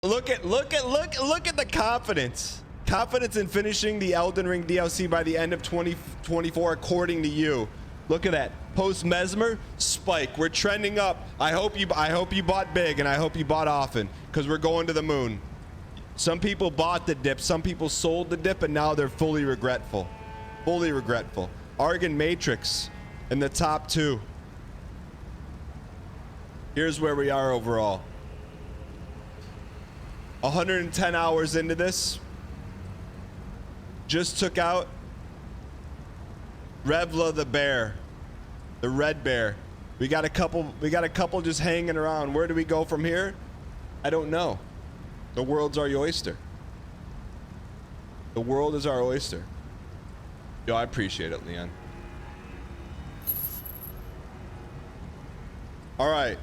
Look at the confidence. Confidence in finishing the Elden Ring DLC by the end of 2024, according to you. Look at that. Post Mesmer spike. We're trending up. I hope you bought big, and I hope you bought often, because we're going to the moon. Some people bought the dip, some people sold the dip, and now they're fully regretful. Fully regretful. Argon Matrix in the top 2. Here's where we are overall. 110 hours into this. Just took out Revla the bear, the red bear. We got a couple just hanging around. Where do we go from here? I don't know. The world's our oyster. The world is our oyster. Yo, I appreciate it, Leon. All right.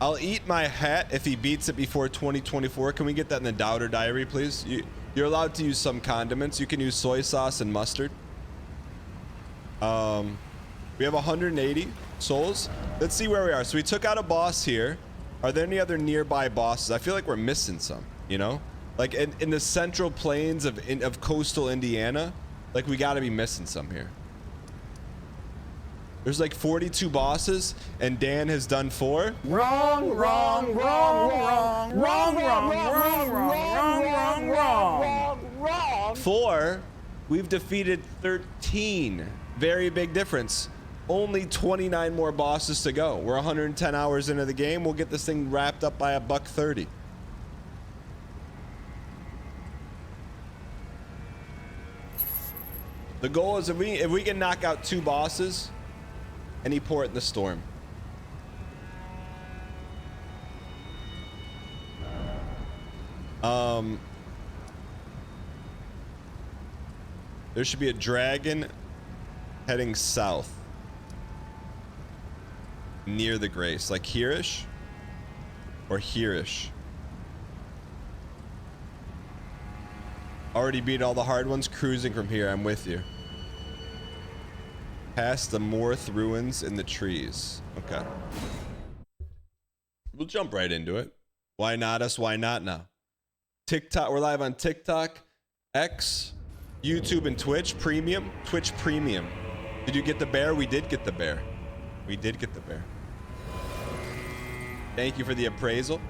I'll eat my hat if he beats it before 2024. Can we get that in the Doubter Diary, please? You're allowed to use some condiments. You can use soy sauce and mustard. We have 180 souls. Let's see where we are. So we took out a boss here. Are there any other nearby bosses? I feel like we're missing some, you know? Like in the central plains of coastal Indiana, like we gotta be missing some here. There's like 42 bosses, and Dan has done 4. Wrong. 4, we've defeated 13. Very big difference. Only 29 more bosses to go. We're 110 hours into the game. We'll get this thing wrapped up by $130. The goal is if we can knock out 2 bosses, any port in the storm. There should be a dragon heading south near the Grace, like here-ish or here-ish. Already beat all the hard ones, cruising from here. I'm with you. Past the Morth ruins in the trees. Okay. We'll jump right into it. Why not us? Why not now? TikTok. We're live on TikTok, X, YouTube, and Twitch Premium. Twitch Premium. Did you get the bear? We did get the bear. We did get the bear. Thank you for the appraisal.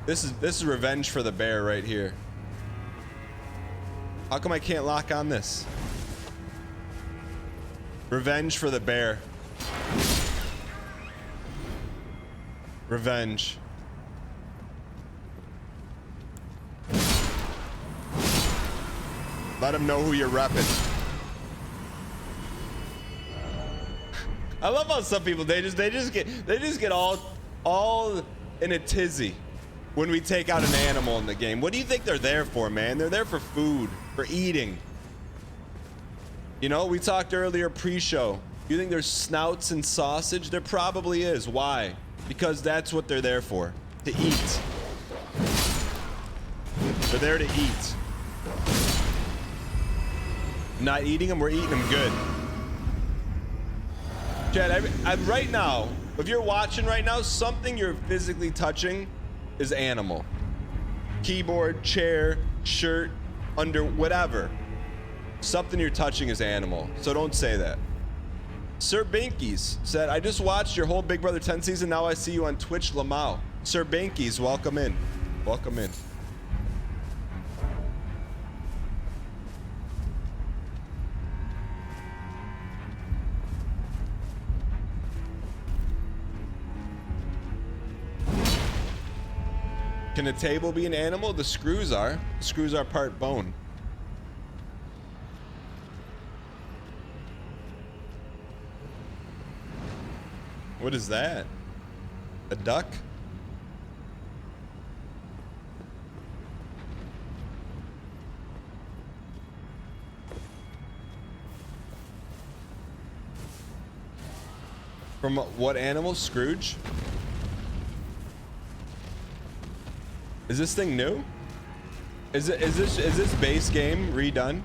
This is revenge for the bear right here. How come I can't lock on this? Revenge for the bear. Revenge. Let him know who you're repping. I love how some people they just get all in a tizzy when we take out an animal in the game. What do you think they're there for, man? They're there for food, for eating. You know, we talked earlier pre-show. You think there's snouts and sausage? There probably is. Why? Because that's what they're there for, to eat. They're there to eat. Not eating them, we're eating them good. Chad, I'm right now, if you're watching right now, something you're physically touching is animal. Keyboard, chair, shirt, under, whatever. Something you're touching is animal, so don't say that. Sir Binkies said, I just watched your whole Big Brother 10 season, now I see you on Twitch Lamau. Sir Binkies, welcome in. Welcome in. Can a table be an animal? The screws are. The screws are part bone. What is that? A duck? From what animal? Scrooge? Is this thing new? Is this base game redone?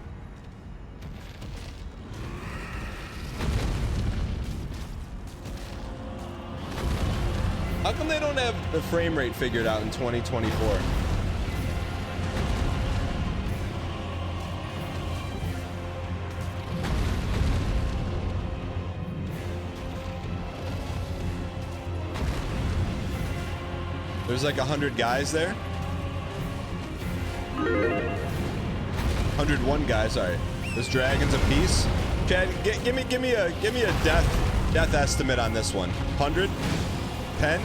How come they don't have the frame rate figured out in 2024? There's like 100 guys there. 101 guys. All right. There's dragons apiece. Chad, give me a death estimate on this one. 100, 10.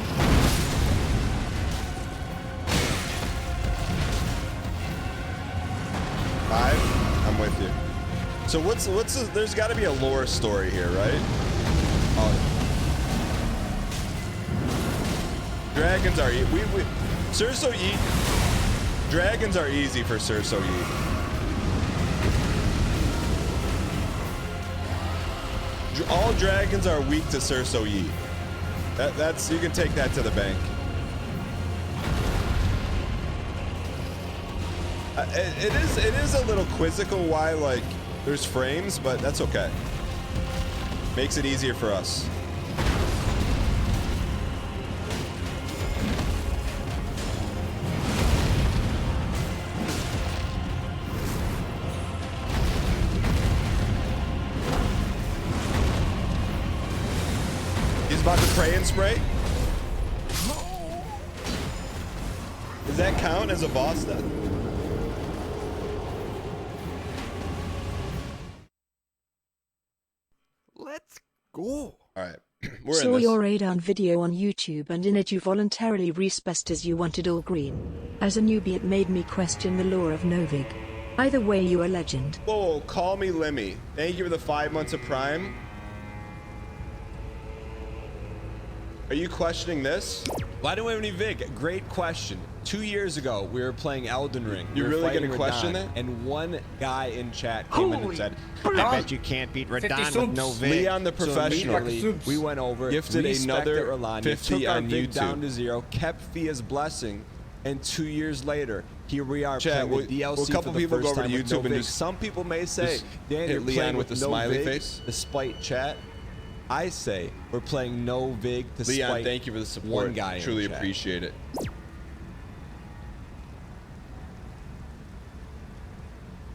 5. I'm with you. So there's got to be a lore story here, right? Oh. Dragons are Surso Yeet. Dragons are easy for Surso Yeet. All dragons are weak to Surso Yeet. That's you can take that to the bank. It is a little quizzical why like there's frames, but that's okay. Makes it easier for us. About to pray and spray. Does that count as a boss death? Let's go. All right. We're Saw in this. your Radan video on YouTube, and in it you voluntarily respeced as you wanted all green. As a newbie, it made me question the lore of Novig. Either way, you are legend. Whoa, call me Lemmy. Thank you for the 5 months of Prime. Are you questioning this? Why don't we have any Vig? Great question. 2 years ago, we were playing Elden Ring. You're really going to question that? And one guy in chat came in and said, I bet you can't beat Radon with no Vig. Leon the professional. So we went over, gifted another 50 on YouTube. Down to 0, kept Fia's blessing, and 2 years later, here we are playing the DLC. A couple people go over to YouTube and just some people may say, Daniel Leon with the smiley face, despite chat. I say we're playing no Vig to Leon, spite thank you for the support. One guy truly appreciate it.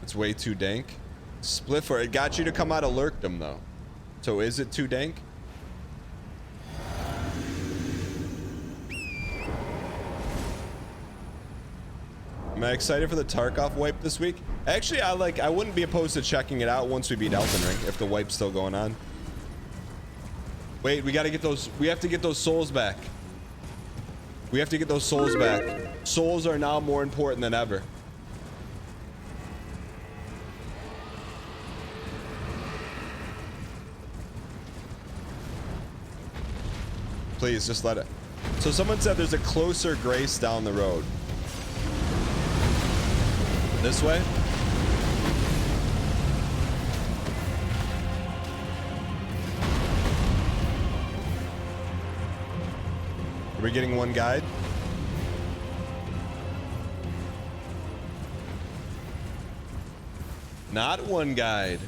It's way too dank. Spliffer, it got you to come out of lurkdom though. So is it too dank? Am I excited for the Tarkov wipe this week? Actually, I wouldn't be opposed to checking it out once we beat Elden Ring if the wipe's still going on. Wait, we gotta get those. We have to get those souls back. We have to get those souls back. Souls are now more important than ever. Please, just let it. So someone said there's a closer grace down the road. This way? Are we getting one guide? Not one guide.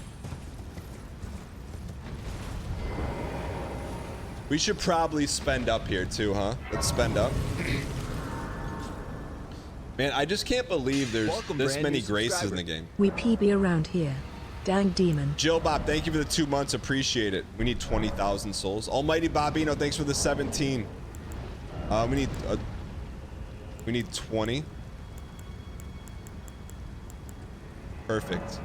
We should probably spend up here too, huh? Let's spend up. Man, I just can't believe there's this many graces in the game. We PB around here. Dang demon. Jill Bob, thank you for the 2 months. Appreciate it. We need 20,000 souls. Almighty Bobino, thanks for the 17. We need 20. Perfect.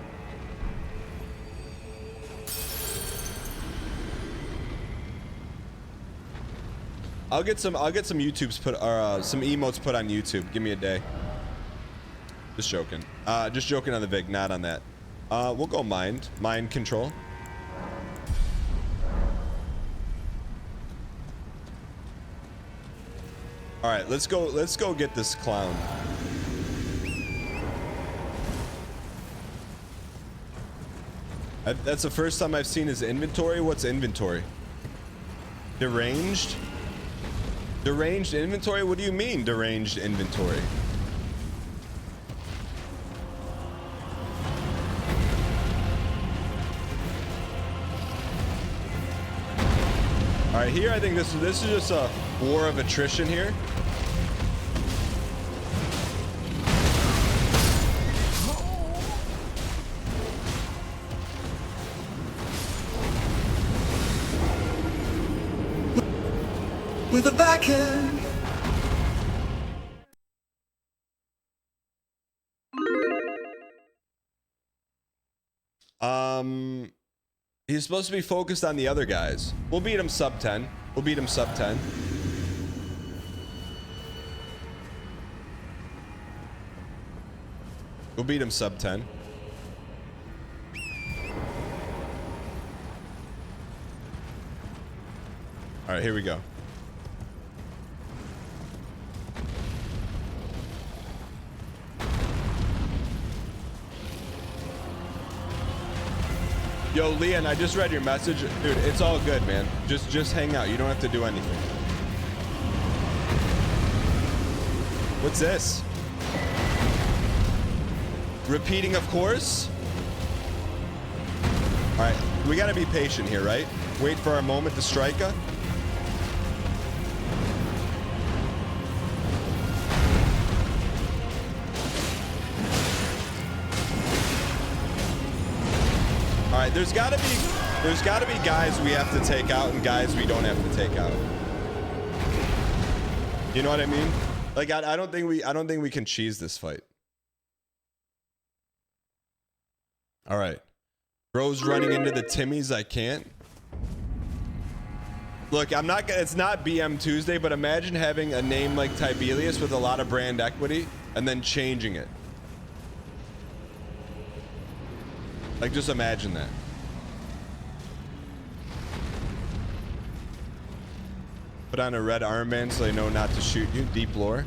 I'll get some YouTube's put or some emotes put on YouTube. Give me a day. Just joking. Just joking on the Vig, not on that. We'll go mind control. All right, let's go get this clown. That's the first time I've seen his inventory. What's inventory? Deranged? Deranged inventory? What do you mean deranged inventory? All All right, here I think this is just a war of attrition here. With a backhand. He's supposed to be focused on the other guys. We'll beat him sub 10. We'll beat him sub 10. We'll beat him sub 10. All right, here we go. Yo, Leon, I just read your message. Dude, it's all good, man. Just hang out. You don't have to do anything. What's this? Repeating, of course. All right, we gotta be patient here, right? Wait for our moment to strike her. All right, there's gotta be guys we have to take out and guys we don't have to take out. You know what I mean? Like I don't think we can cheese this fight. All right, bro's running into the Timmies. I can't. Look, I'm not gonna. It's not BM Tuesday, but imagine having a name like Tibelius with a lot of brand equity and then changing it. Like, just imagine that. Put on a red armband so they know not to shoot you. Deep lore.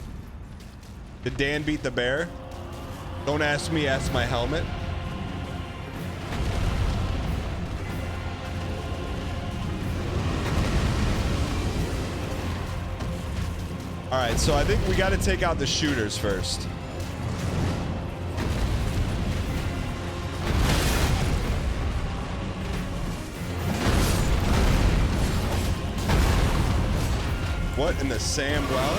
Did Dan beat the bear? Don't ask me, ask my helmet. All right, so I think we got to take out the shooters first. What in the Sam Well?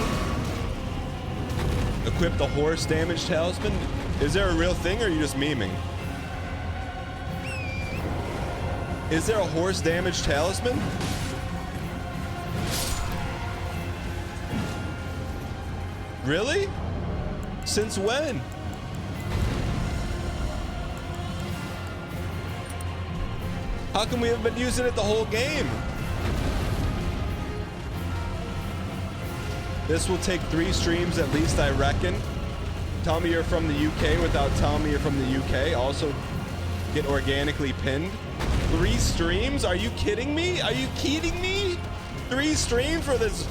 Equip the horse damage talisman? Is there a real thing or are you just memeing? Is there a horse damage talisman? Really? Since when? How come we haven't been using it the whole game? This will take 3 streams at least, I reckon. Tell me you're from the UK without telling me you're from the UK. Also, get organically pinned. 3 streams? Are you kidding me? Are you kidding me? 3 streams for this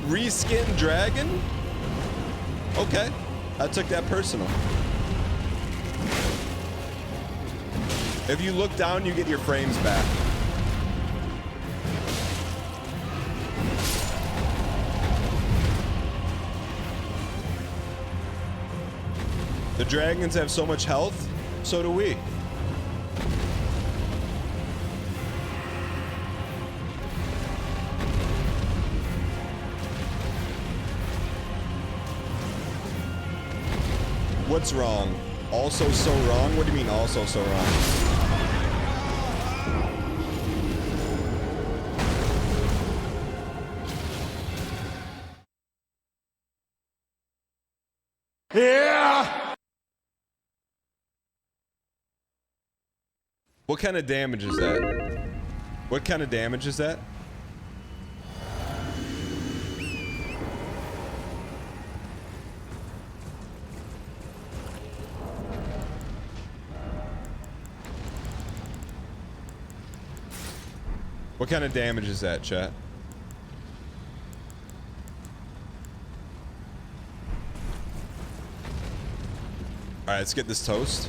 reskinned dragon? Okay, I took that personal. If you look down, you get your frames back. The dragons have so much health, so do we. What's wrong? Also so wrong? What do you mean also so wrong? Yeah! What kind of damage is that? What kind of damage is that? What kind of damage is that, chat? All right, let's get this toast.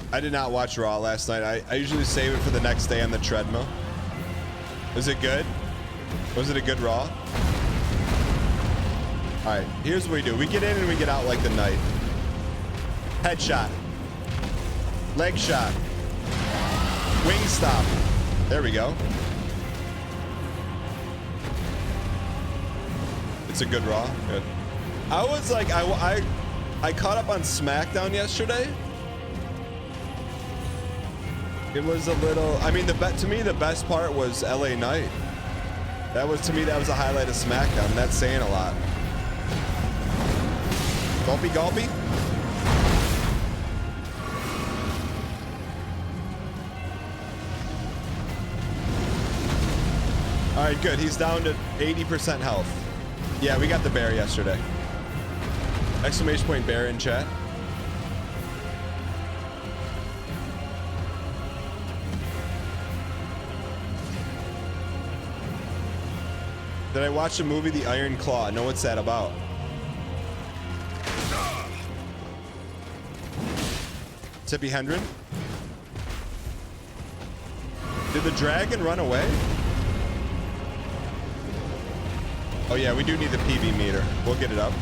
I did not watch Raw last night. I usually save it for the next day on the treadmill. Was it good? Was it a good Raw? All right, here's what we do. We get in and we get out like the night. Headshot. Leg shot. Wing stop. There we go. It's a good raw. Good. I was like, I caught up on SmackDown yesterday. It was a little, I mean, to me, the best part was LA Knight. That was, to me, that was a highlight of SmackDown. That's saying a lot. Gulpy, gulpy. All right, good. He's down to 80% health. Yeah, we got the bear yesterday. Exclamation point bear in chat. Did I watch the movie The Iron Claw? No, what's that about? Tippy Hendren? Did the dragon run away? Oh yeah, we do need the PB meter. We'll get it up.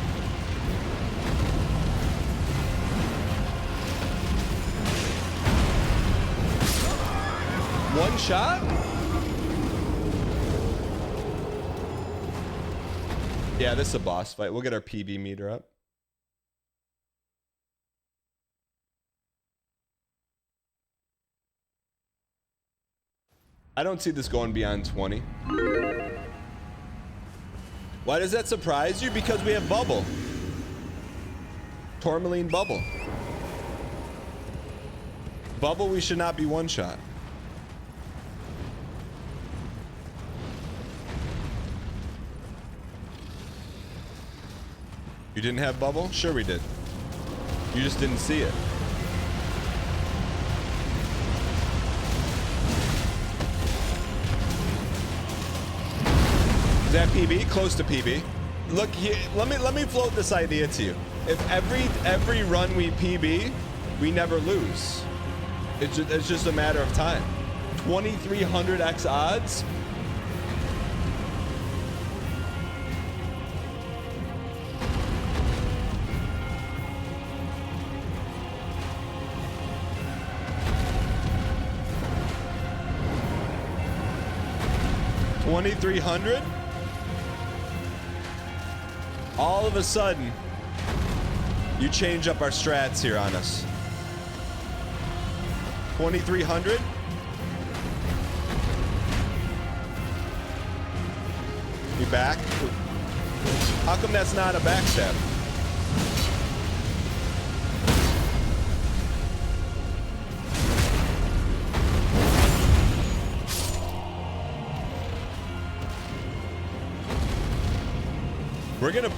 One shot? Yeah, this is a boss fight. We'll get our PB meter up. I don't see this going beyond 20. Why does that surprise you? Because we have Bubble. Tourmaline Bubble. Bubble, we should not be one shot. You didn't have Bubble? Sure we did. You just didn't see it. Is that PB? Close to PB. Look here, let me float this idea to you. If every run we PB, we never lose. It's just a matter of time. 2300x odds. $2,300. All of a sudden, you change up our strats here on us. 2,300. You back? How come that's not a backstab?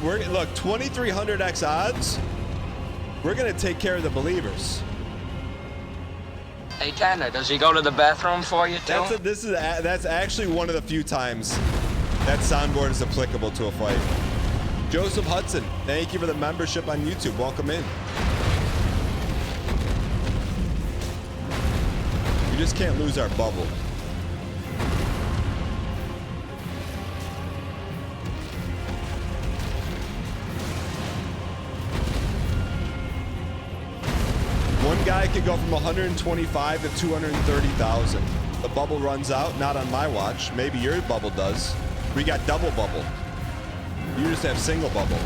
We're look, 2300x odds. We're gonna take care of the believers. Hey Tanner, does he go to the bathroom for you too? That's actually one of the few times that soundboard is applicable to a fight. Joseph Hudson, thank you for the membership on YouTube. Welcome in. You just can't lose our bubble. One guy could go from 125 to 230,000. The bubble runs out, not on my watch. Maybe your bubble does. We got double bubble. You just have single bubble.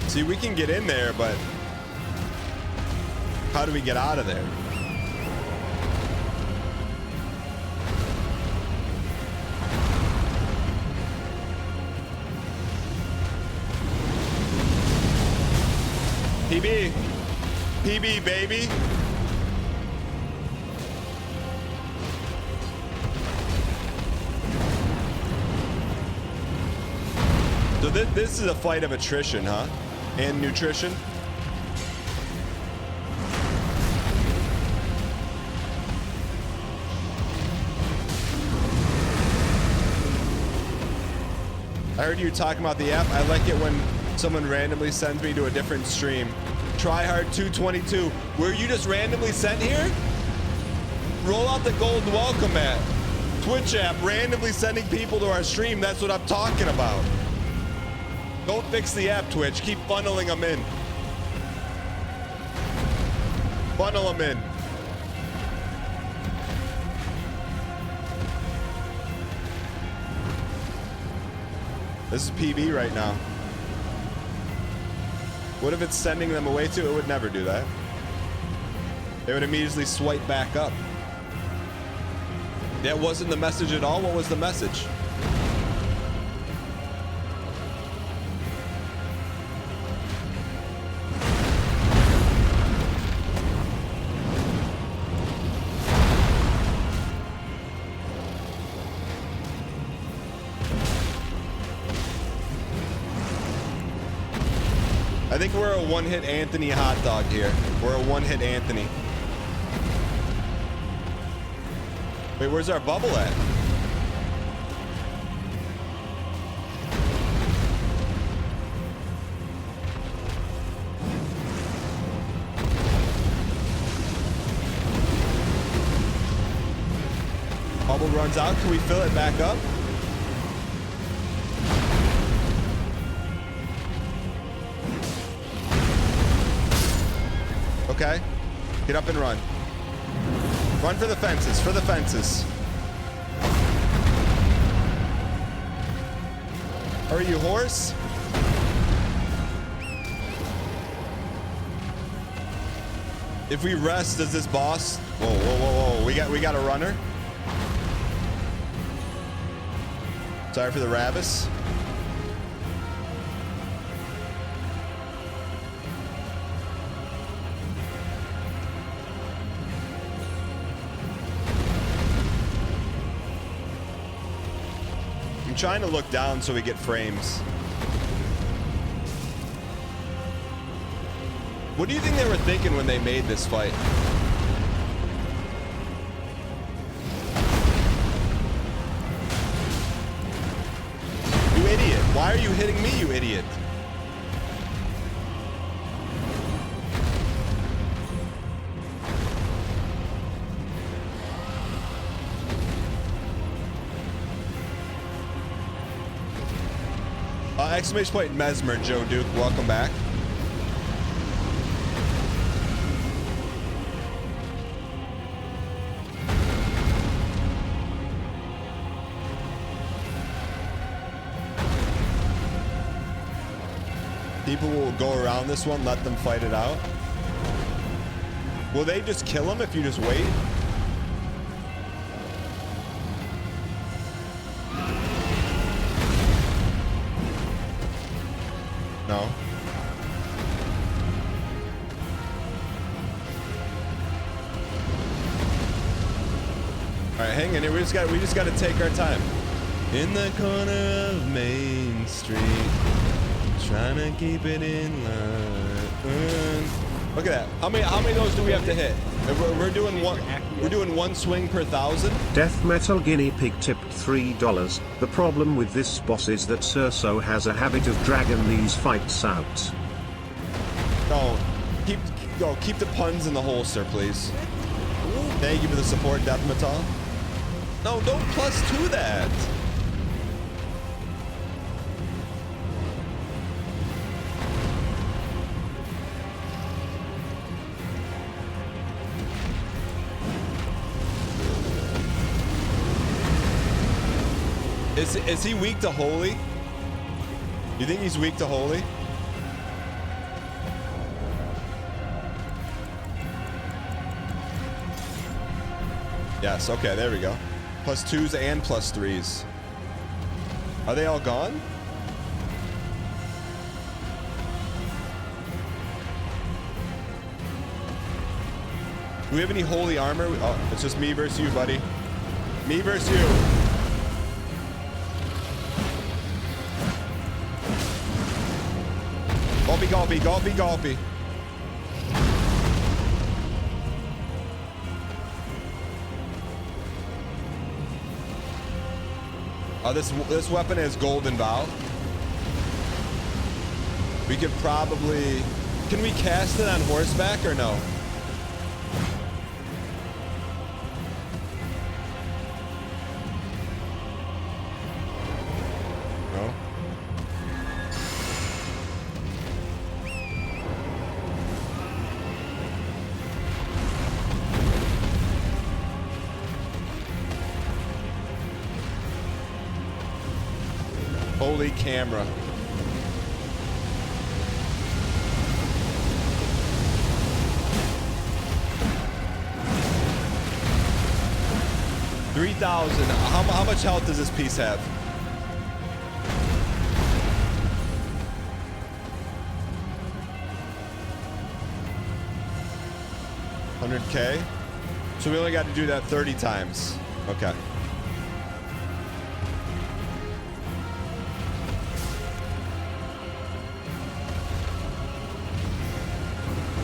See, we can get in there, but how do we get out of there? PB. PB, baby. So this is a fight of attrition, huh? And nutrition. I heard you talking about the app. I like it when someone randomly sends me to a different stream. Tryhard 222. Were you just randomly sent here? Roll out the golden welcome mat. Twitch app randomly sending people to our stream. That's what I'm talking about. Don't fix the app, Twitch. Keep funneling them in. Funnel them in. This is PB right now. What if it's sending them away to? It would never do that. They would immediately swipe back up. That wasn't the message at all. What was the message? I think we're a one-hit Anthony hot dog here. We're a one-hit Anthony. Wait, where's our bubble at? Bubble runs out. Can we fill it back up? Okay. Get up and run. Run for the fences, for the fences. Are you horse? If we rest, does this boss? Whoa, whoa, whoa, whoa. We got a runner. Sorry for the rabbis. Trying to look down so we get frames. What do you think they were thinking when they made this fight? You idiot. Why are you hitting me, you idiot? Exclamation point Mesmer, Joe Duke, welcome back. People will go around this one, let them fight it out. Will they just kill him if you just wait? No. All right, hang in here. We just got to take our time. In the corner of Main Street, trying to keep it in line. Look at that. How many of those do we have to hit? We're doing one. We're doing one swing per 1,000. Death Metal Guinea Pig tipped $3. The problem with this boss is that Cerso has a habit of dragging these fights out. No, keep the puns in the holster, please. Thank you for the support, Death Metal. No, don't +2 that. Is he weak to holy? You think he's weak to holy? Yes, okay, there we go. +2s and +3s. Are they all gone? Do we have any holy armor? Oh, it's just me versus you, buddy. Me versus you. Gulpy, gulpy, gulpy. Oh, this weapon has golden bow. We could probably... Can we cast it on horseback or no? Holy camera. $3,000. How much health does this piece have? $100K. So we only got to do that 30 times. Okay.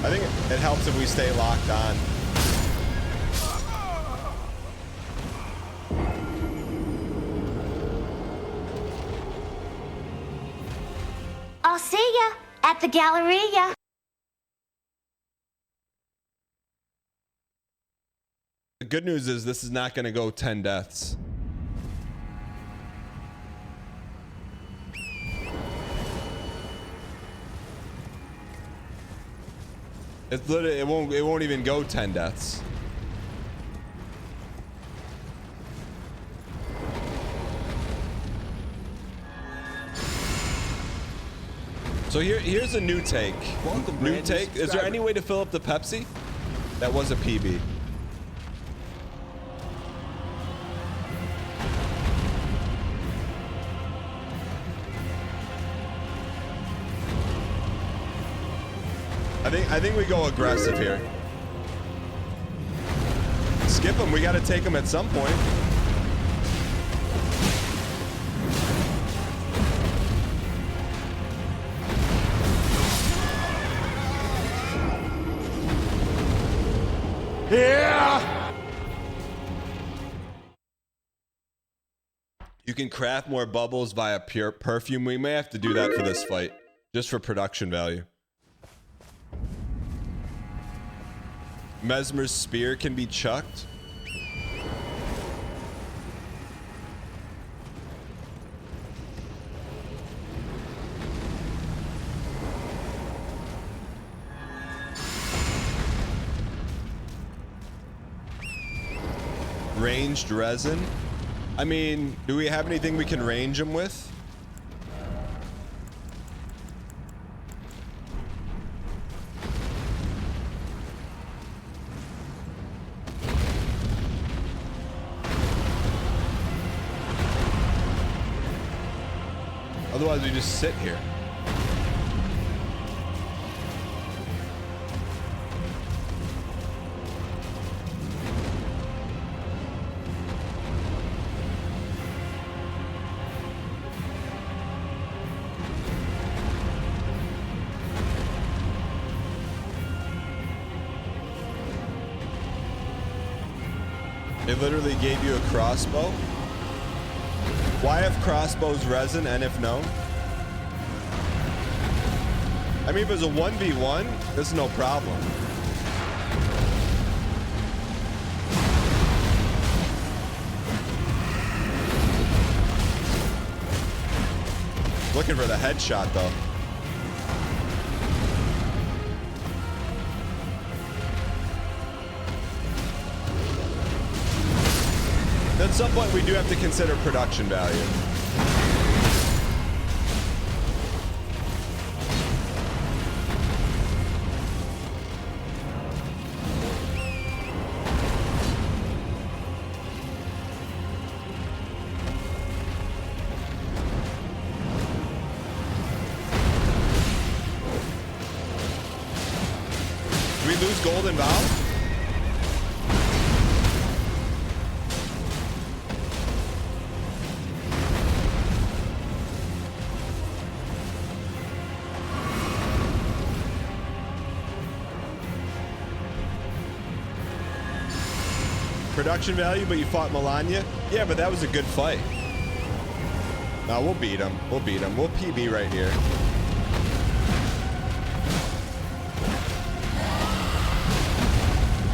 I think it helps if we stay locked on. I'll see ya at the Galleria. The good news is this is not going to go 10 deaths. It's literally, it won't even go 10 deaths. So here's a new take. New take. Is there any way to fill up the Pepsi? That was a PB. I think we go aggressive here. Skip him. We got to take him at some point. Yeah. You can craft more bubbles via pure perfume. We may have to do that for this fight, just for production value. Mesmer's spear can be chucked. Ranged resin. I mean, do we have anything we can range them with? Otherwise, we just sit here. It literally gave you a crossbow. Why have crossbows resin, and if no? I mean, if it was a 1v1, this is no problem. Looking for the headshot, though. At some point, we do have to consider production value. Do we lose Golden Valve? Production value, but you fought Melania? Yeah, but that was a good fight. No, we'll beat him. We'll beat him. We'll PB right here.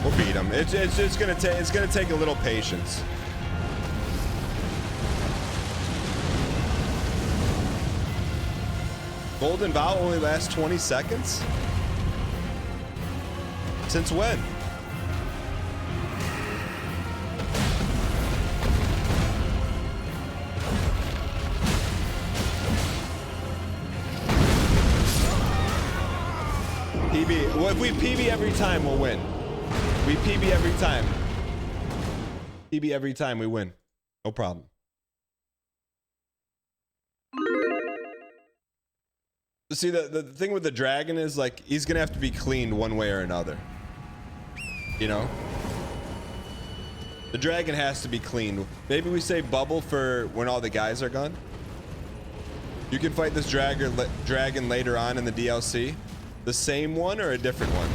We'll beat him. It's gonna take a little patience. Golden Vow only lasts 20 seconds? Since when? PB. Well, if we PB every time, we'll win. We PB every time. PB every time, we win. No problem. See, the thing with the dragon is, like, he's gonna have to be cleaned one way or another. You know? The dragon has to be cleaned. Maybe we say bubble for when all the guys are gone. You can fight this dragon later on in the DLC. The same one or a different one?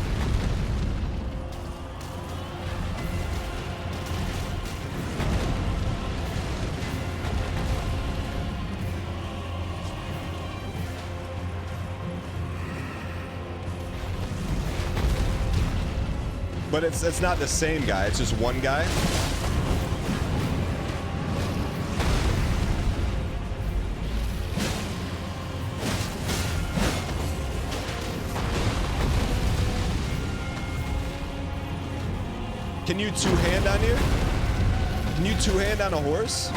But it's not the same guy, it's just one guy. Can you two-hand on here? Can you two-hand on a horse?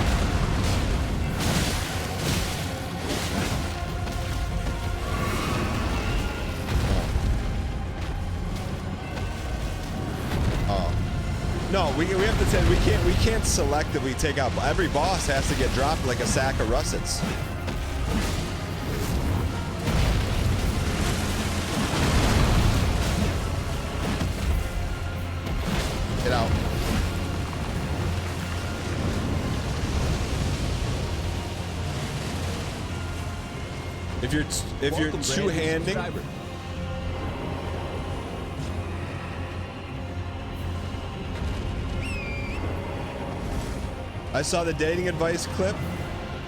No, we have to say we can't selectively take out. Every boss has to get dropped like a sack of russets. Get out. If you're two-handing. I saw the dating advice clip.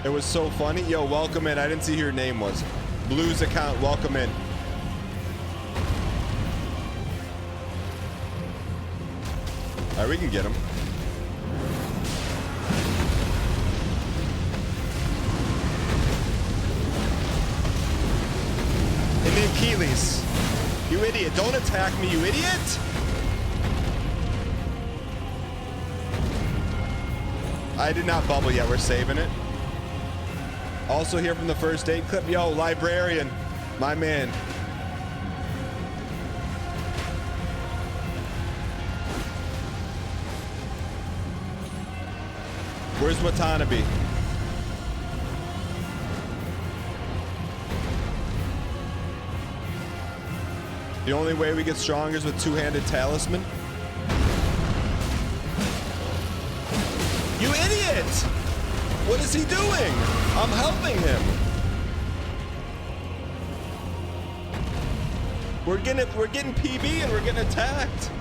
It was so funny. Yo, welcome in. I didn't see who your name was. Blue's account, welcome in. All right, we can get him. And then Achilles. You idiot. Don't attack me, you idiot. I did not bubble yet. We're saving it. Also here from the first date clip. Yo, librarian. My man. Where's Watanabe? The only way we get stronger is with two-handed talisman. You idiot! What is he doing? I'm helping him. We're getting PB and we're getting attacked.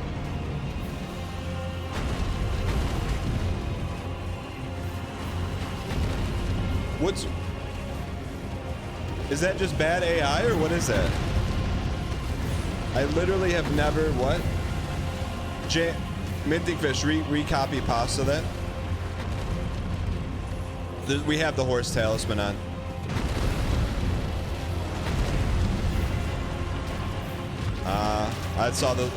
Is that just bad AI or what is that? I literally have never, what? Minting fish, recopy pasta that. We have the horse talisman on. I saw the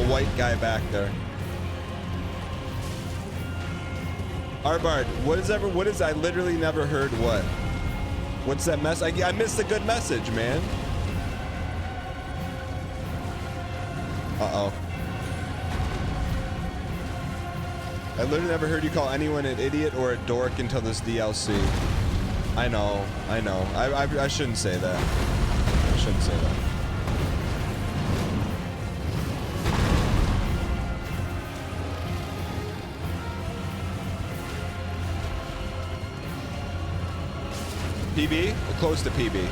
white guy back there. Arbard, what is I literally never heard what? What's that mess? I missed a good message, man. Uh-oh. I literally never heard you call anyone an idiot or a dork until this DLC. I know. I shouldn't say that. I shouldn't say that. PB? Or close to PB.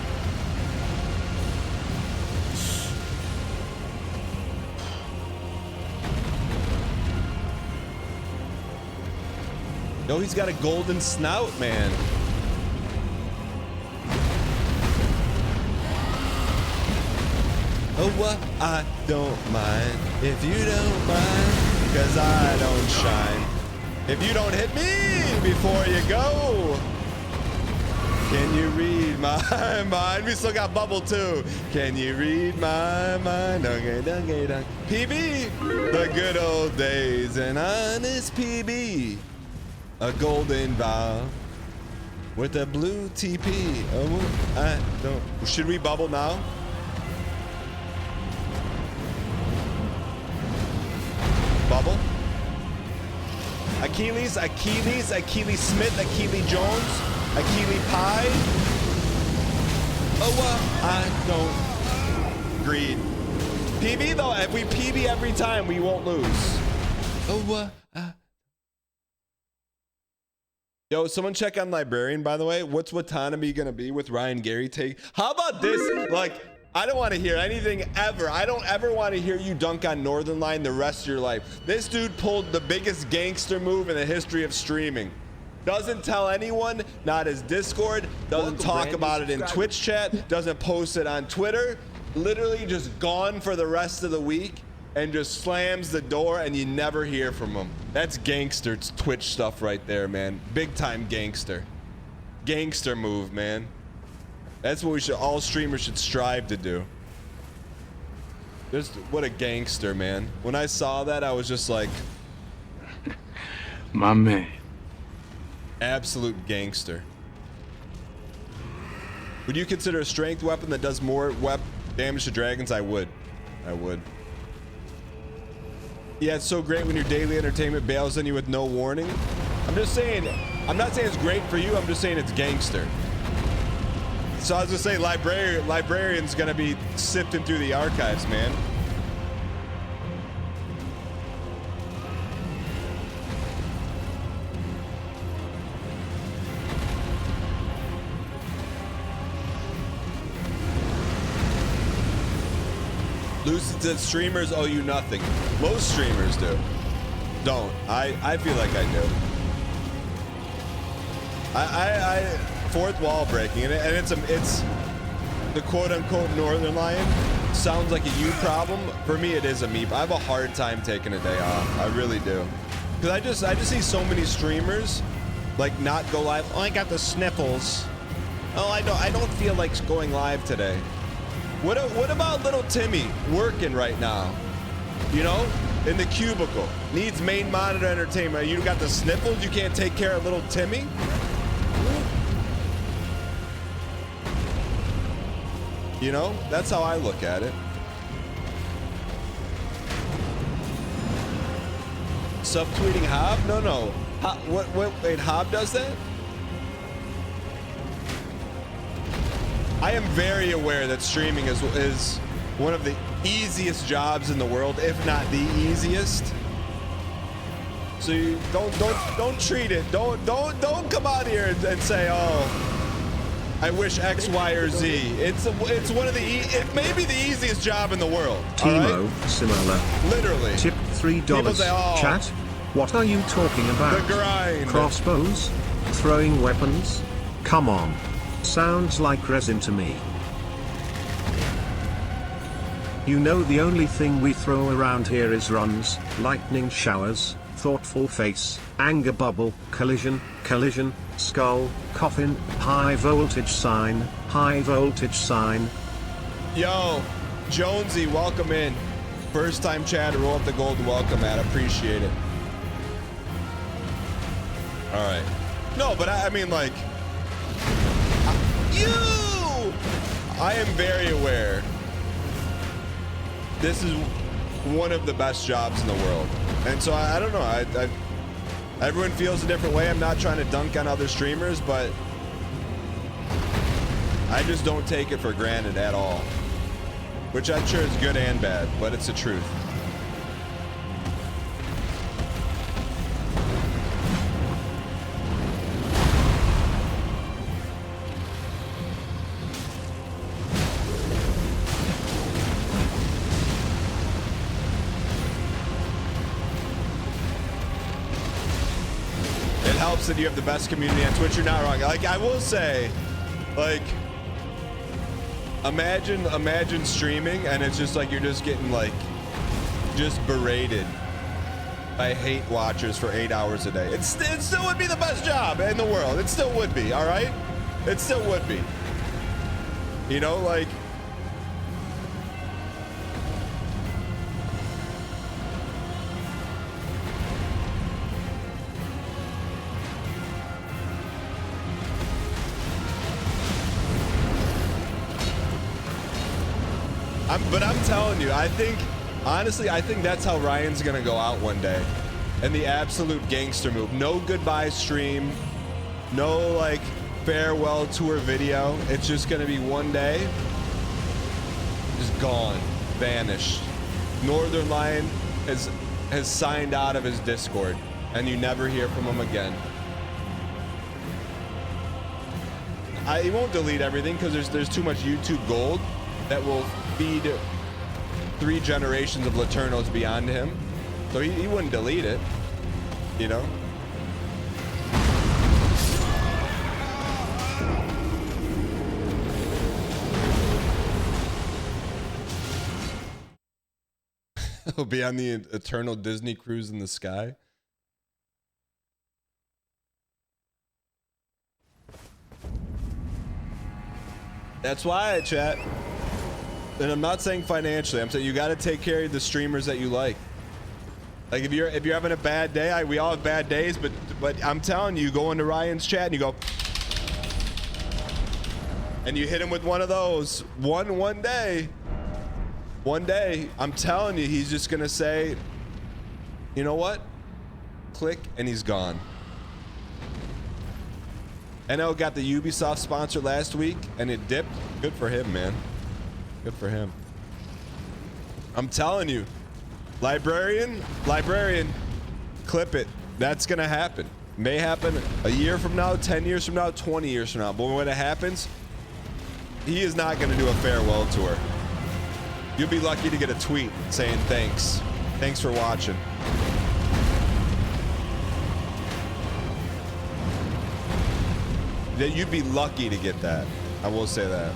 No, he's got a golden snout, man. Oh, I don't mind if you don't mind, 'cause I don't shine. If you don't hit me before you go, can you read my mind? We still got bubble too. Can you read my mind? Okay. PB, the good old days, and honest PB. A golden vow with a blue TP. Oh, I don't. Should we bubble now? bubble. Achilles Smith, Achilles Jones, Achilles Pie. Oh, I don't. Greed. PB though, if we PB every time, we won't lose. Oh, Yo, someone check on Librarian, by the way. What's Watanabe gonna be with Ryan Gary take? How about this? Like, I don't want to hear anything ever. I don't ever want to hear you dunk on Northern Line the rest of your life. This dude pulled the biggest gangster move in the history of streaming. Doesn't tell anyone, not his Discord, doesn't talk about it in Twitch chat, doesn't post it on Twitter. Literally just gone for the rest of the week and just slams the door and you never hear from him. That's gangster Twitch stuff right there, man. Big time gangster. Gangster move, man. That's what all streamers should strive to do. Just what a gangster, man. When I saw that, I was just like, my man. Absolute gangster. Would you consider a strength weapon that does more damage to dragons? I would. Yeah, it's so great when your daily entertainment bails on you with no warning. I'm just saying, I'm not saying it's great for you, I'm just saying it's gangster. So I was gonna say, Librarian's gonna be sifting through the archives, man. Lucid said streamers owe you nothing. Most streamers do. Don't. I feel like I do. I fourth wall breaking, and it's the quote-unquote Northern Lion. Sounds like a you problem. For me, it is a me. I have a hard time taking a day off. I really do. Because I just see so many streamers like not go live. Oh, I got the sniffles. Oh, I don't feel like going live today. What about little Timmy working right now? You know, in the cubicle, needs main monitor entertainment. You got the sniffles. You can't take care of little Timmy. You know, that's how I look at it. Subtweeting Hob? No. Wait, Hob does that? I am very aware that streaming is one of the easiest jobs in the world, if not the easiest. So you don't treat it. Don't come out here and say, oh, I wish X, Y, or Z. It's one of it may be the easiest job in the world. Timo, right? similar. Literally. Tip $3. Say, oh, chat. What are you talking about? The grind. Crossbows? Throwing weapons? Come on. Sounds like resin to me. You know the only thing we throw around here is runs, lightning showers, thoughtful face, anger bubble, collision, skull, coffin, high voltage sign. Yo, Jonesy, welcome in. First time chat, roll up the gold welcome, Matt. Appreciate it. All right. No, but I mean, like, I am very aware this is one of the best jobs in the world. And so I don't know, everyone feels a different way. I'm not trying to dunk on other streamers, but I just don't take it for granted at all. Which I'm sure is good and bad, but it's the truth. That you have the best community on Twitch. You're not wrong. Like, I will say, like, imagine streaming and it's just like you're just getting like just berated by hate watchers for 8 hours a day. It still would be the best job in the world. It still would be. All right, it still would be. You know, like, but I'm telling you, I think Honestly, I think that's how Ryan's gonna go out one day. And the absolute gangster move. No goodbye stream. No like farewell tour video. It's just gonna be one day. Just gone. Vanished. Northern Lion has signed out of his Discord. And you never hear from him again. He won't delete everything because there's too much YouTube gold that will feed 3 generations of Laternos beyond him. So he wouldn't delete it, you know? He'll be on the eternal Disney cruise in the sky. That's why I chat. And I'm not saying financially. I'm saying you got to take care of the streamers that you like. Like if you're having a bad day, we all have bad days, but I'm telling you, go into Ryan's chat and you go, and you hit him with one of those. One day. I'm telling you, he's just gonna say, you know what? Click, and he's gone. NL got the Ubisoft sponsor last week, and it dipped. Good for him, man. Good for him. I'm telling you, librarian, clip it. That's gonna happen. May happen a year from now, 10 years from now, 20 years from now. But when it happens, he is not gonna do a farewell tour. You'll be lucky to get a tweet saying thanks. Thanks for watching. You'd be lucky to get that. I will say that.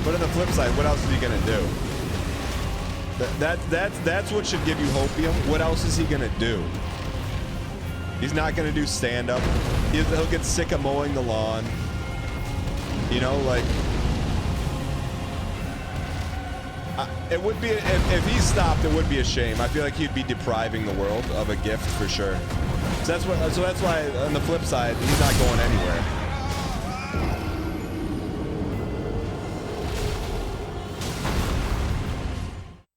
But on the flip side, what else is he gonna do? That's what should give you hopium. What else is he gonna do? He's not gonna do stand-up. He'll get sick of mowing the lawn. You know, like it would be if he stopped. It would be a shame. I feel like he'd be depriving the world of a gift for sure. So that's why on the flip side, he's not going anywhere.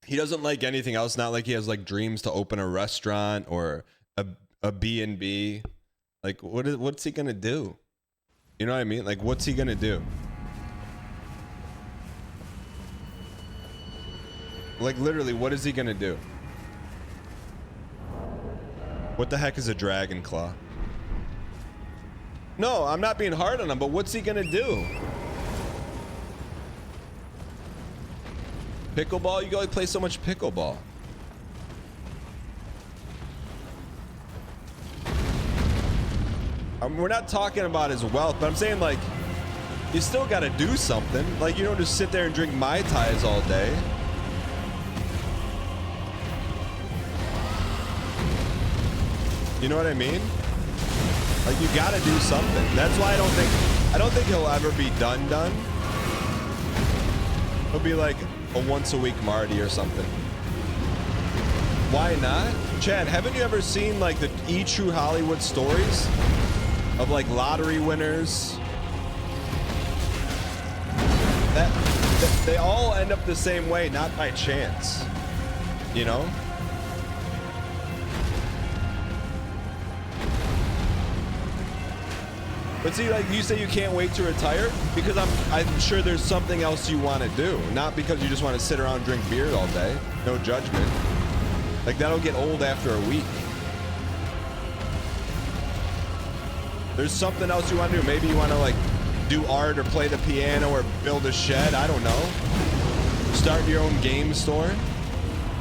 He doesn't like anything else. Not like he has like dreams to open a restaurant or a B&B. Like what's he gonna do? You know what I mean? Like what's he gonna do? Like literally, what is he gonna do? What the heck is a dragon claw? No, I'm not being hard on him, but what's he gonna do? Pickleball? You can only play so much pickleball. We're not talking about his wealth, but I'm saying like, you still gotta do something. Like you don't just sit there and drink Mai Tais all day. You know what I mean? Like you gotta do something. That's why I don't think he'll ever be done. He'll be like a once a week Marty or something. Why not? Chad, haven't you ever seen like the True Hollywood stories of like lottery winners? That they all end up the same way, not by chance. You know? But see, like you say you can't wait to retire because I'm sure there's something else you want to do, not because you just want to sit around and drink beer all day. No judgment. Like that'll get old after a week. There's something else you want to do. Maybe you want to like do art or play the piano or build a shed. I don't know. Start your own game store.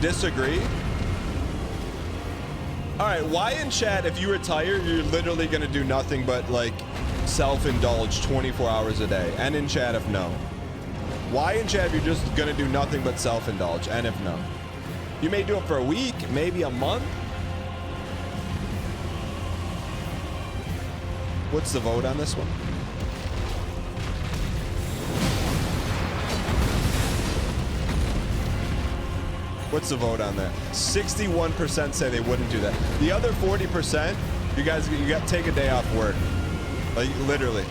Disagree. All right, why in chat, if you retire, you're literally going to do nothing but like self-indulge 24 hours a day? And in chat if no. Why in chat if you're just going to do nothing but self-indulge? And if no. You may do it for a week, maybe a month. What's the vote on this one? What's the vote on that? 61% say they wouldn't do that. The other 40%, you got to take a day off work. Like literally.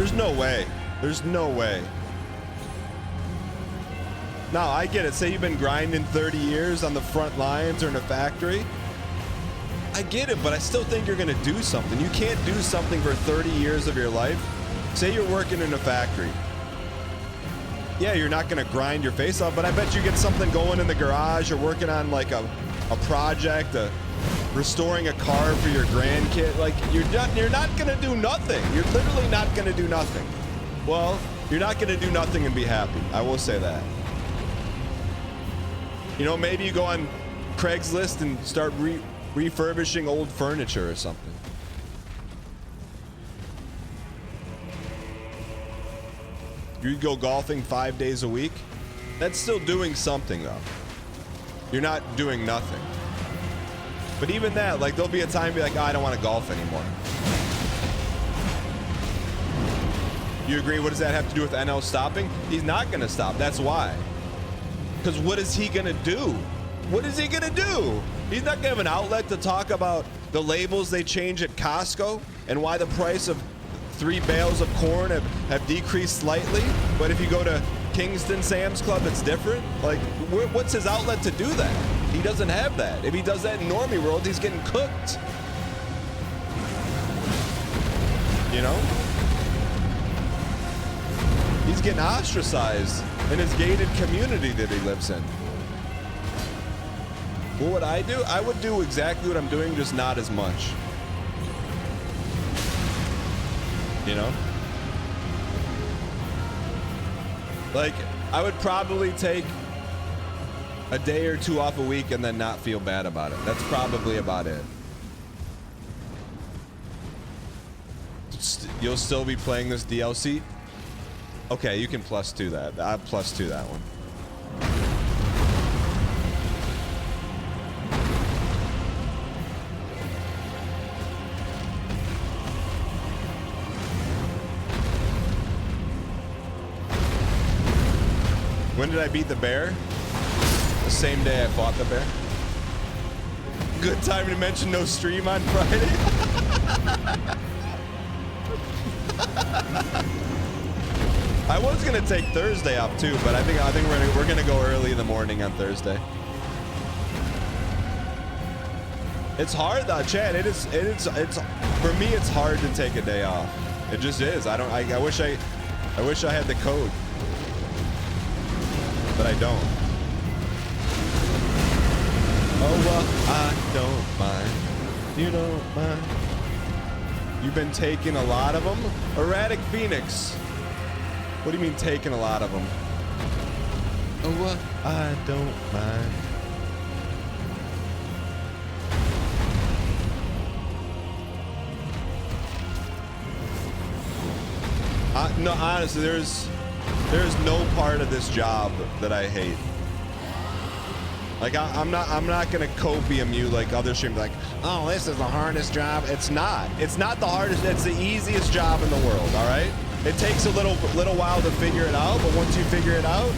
There's no way. There's no way. Now, I get it. Say you've been grinding 30 years on the front lines or in a factory. I get it, but I still think you're going to do something. You can't do something for 30 years of your life. Say you're working in a factory. Yeah, you're not going to grind your face off, but I bet you get something going in the garage or working on like a project, restoring a car for your grandkid. Like, you're not going to do nothing. You're literally not going to do nothing. Well, you're not going to do nothing and be happy. I will say that. You know, maybe you go on Craigslist and start refurbishing old furniture or something. You go golfing 5 days a week. That's still doing something, though. You're not doing nothing. But even that, like, there'll be a time you'll be like, oh, I don't want to golf anymore. You agree? What does that have to do with NL stopping? He's not going to stop. That's why. Because what is he going to do? What is he going to do? He's not going to have an outlet to talk about the labels they change at Costco and why the price of 3 bales of corn have decreased slightly. But if you go to Kingston Sam's Club, it's different. Like, what's his outlet to do that? He doesn't have that. If he does that in Normie World, he's getting cooked. You know? He's getting ostracized in his gated community that he lives in. What would I do? I would do exactly what I'm doing, just not as much. You know? Like, I would probably take a day or 2 off a week and then not feel bad about it. That's probably about it. You'll still be playing this DLC? Okay, you can +2 that. I'll +2 that one. When did I beat the bear? The same day I fought the bear. Good time to mention no stream on Friday. I was gonna take Thursday off too, but I think we're gonna go early in the morning on Thursday. It's hard though, Chad. It's for me. It's hard to take a day off. It just is. I wish I had the code, but I don't. Oh well, I don't mind. You don't mind. You've been taking a lot of them, Erratic Phoenix. What do you mean taking a lot of them? Oh, what? I don't mind. No, honestly, there's no part of this job that I hate. Like, I'm not gonna copium you like other streamers. Like, oh, this is the hardest job. It's not. It's not the hardest. It's the easiest job in the world. All right. It takes a little while to figure it out, but once you figure it out,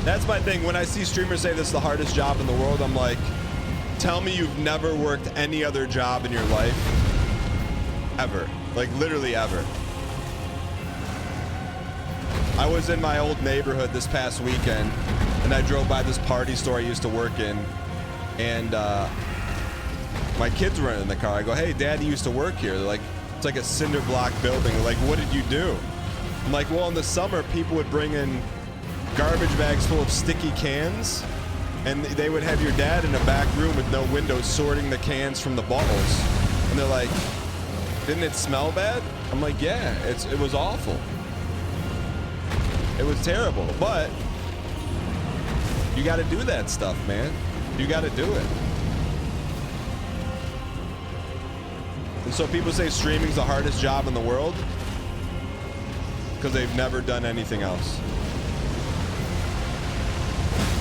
that's my thing. When I see streamers say this is the hardest job in the world, I'm like, tell me you've never worked any other job in your life, ever. Like, literally ever. I was in my old neighborhood this past weekend, and I drove by this party store I used to work in, and my kids were in the car. I go, hey, Daddy used to work here. They're like, it's like a cinder block building. They're like, what did you do? I'm like, well, in the summer, people would bring in garbage bags full of sticky cans, and they would have your dad in a back room with no windows sorting the cans from the bottles. And they're like, didn't it smell bad? I'm like, yeah, it was awful. It was terrible, but you got to do that stuff, man. You got to do it. And so people say streaming's the hardest job in the world because they've never done anything else.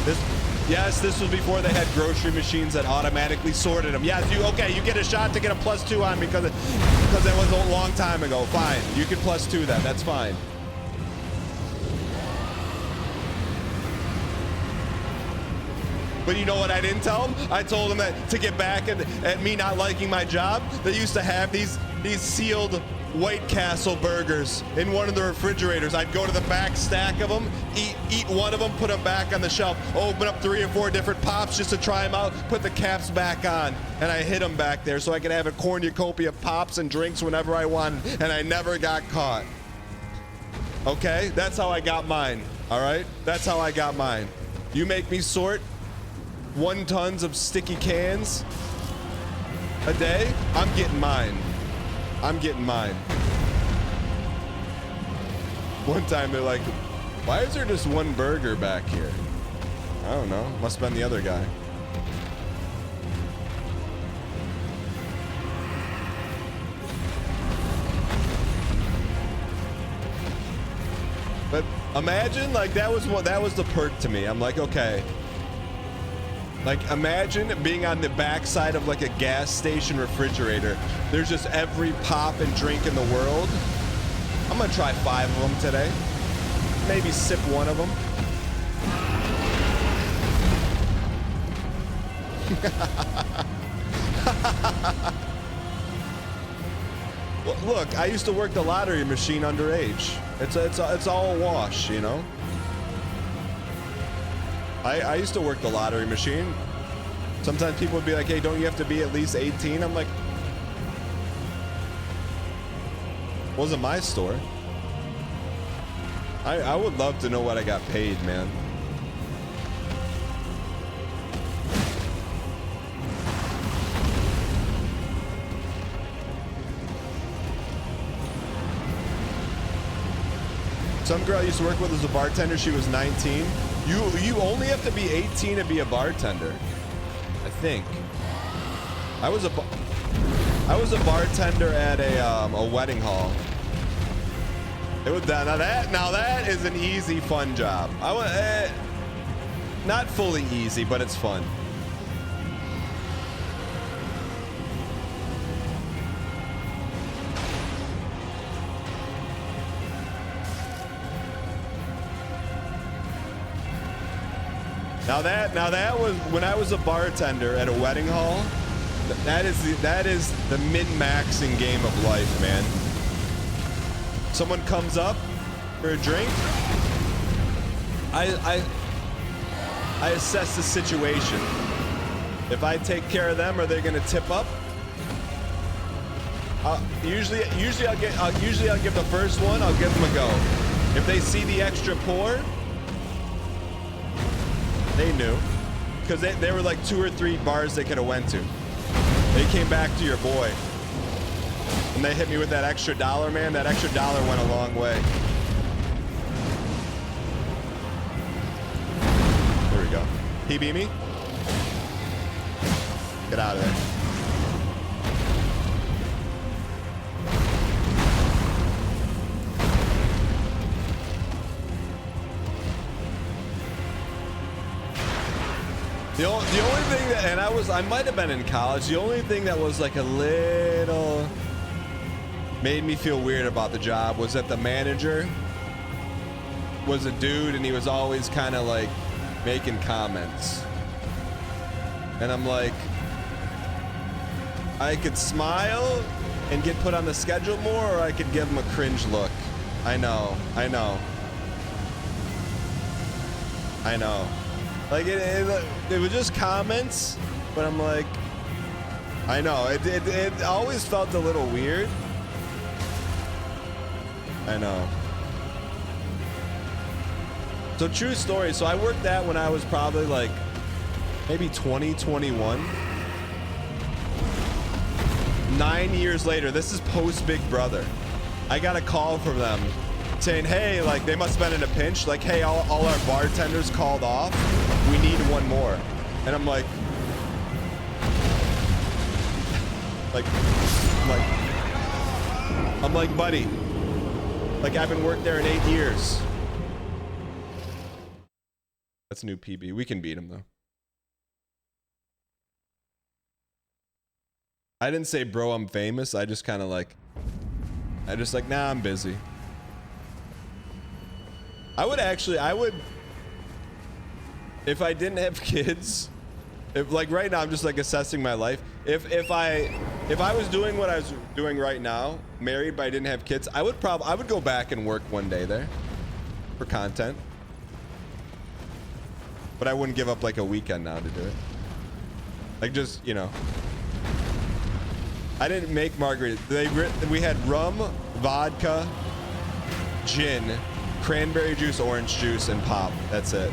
This was before they had grocery machines that automatically sorted them. Yes, you get a shot to get a +2 on because that was a long time ago. Fine, you can +2 that. That's fine. But you know what I didn't tell them? I told them that to get back at me not liking my job, they used to have these sealed White Castle burgers in one of the refrigerators. I'd go to the back stack of them, eat one of them, put them back on the shelf, open up 3 or 4 different pops just to try them out, put the caps back on, and I hid them back there so I could have a cornucopia of pops and drinks whenever I wanted, and I never got caught. Okay? That's how I got mine, all right? That's how I got mine. You make me sort 1 tons of sticky cans a day, I'm getting mine. I'm getting mine. One time they're like, why is there just 1 burger back here? I don't know. Must have been the other guy. But imagine, like, that was the perk to me. I'm like, okay. Like, imagine being on the backside of like a gas station refrigerator. There's just every pop and drink in the world. I'm gonna try 5 of them today. Maybe sip 1 of them. Well, look, I used to work the lottery machine underage. It's all a wash, you know? I used to work the lottery machine. Sometimes people would be like, hey, don't you have to be at least 18? I'm like, wasn't my store. I would love to know what I got paid, man. Some girl I used to work with as a bartender, she was 19. You only have to be 18 to be a bartender, I think. I was a bartender at a wedding hall. It was that. Now that is an easy, fun job. Not fully easy, but it's fun. Now that was when I was a bartender at a wedding hall. That is the min-maxing game of life, man. Someone comes up for a drink. I assess the situation. If I take care of them, are they gonna tip up? Usually I'll give the first one. I'll give them a go. If they see the extra pour. They knew, because they were like 2 or 3 bars they could have went to. They came back to your boy, and they hit me with that extra $1, man. That extra $1 went a long way. There we go. He beat me. Get out of there. The only thing that, and I might have been in college, the only thing that was like a little, made me feel weird about the job was that the manager was a dude and he was always kind of like making comments. And I'm like, I could smile and get put on the schedule more, or I could give him a cringe look. I know. Like it was just comments, but I'm like, I know it always felt a little weird. I know. So true story. So I worked that when I was probably like maybe 20, 21. 9 years later, this is post Big Brother. I got a call from them saying, hey, like they must have been in a pinch. Like, hey, all our bartenders called off. We need 1 more. And I'm like, I'm like, buddy, like I've been working there in 8 years. That's a new PB. We can beat him though. I didn't say, bro, I'm famous. I just kind of like, nah, I'm busy. I would If I didn't have kids, if like right now I'm just like assessing my life. If I was doing what I was doing right now, married but I didn't have kids, I would go back and work one day there for content. But I wouldn't give up like a weekend now to do it. Like just, you know. I didn't make margarita. We had rum, vodka, gin, cranberry juice, orange juice, and pop. That's it.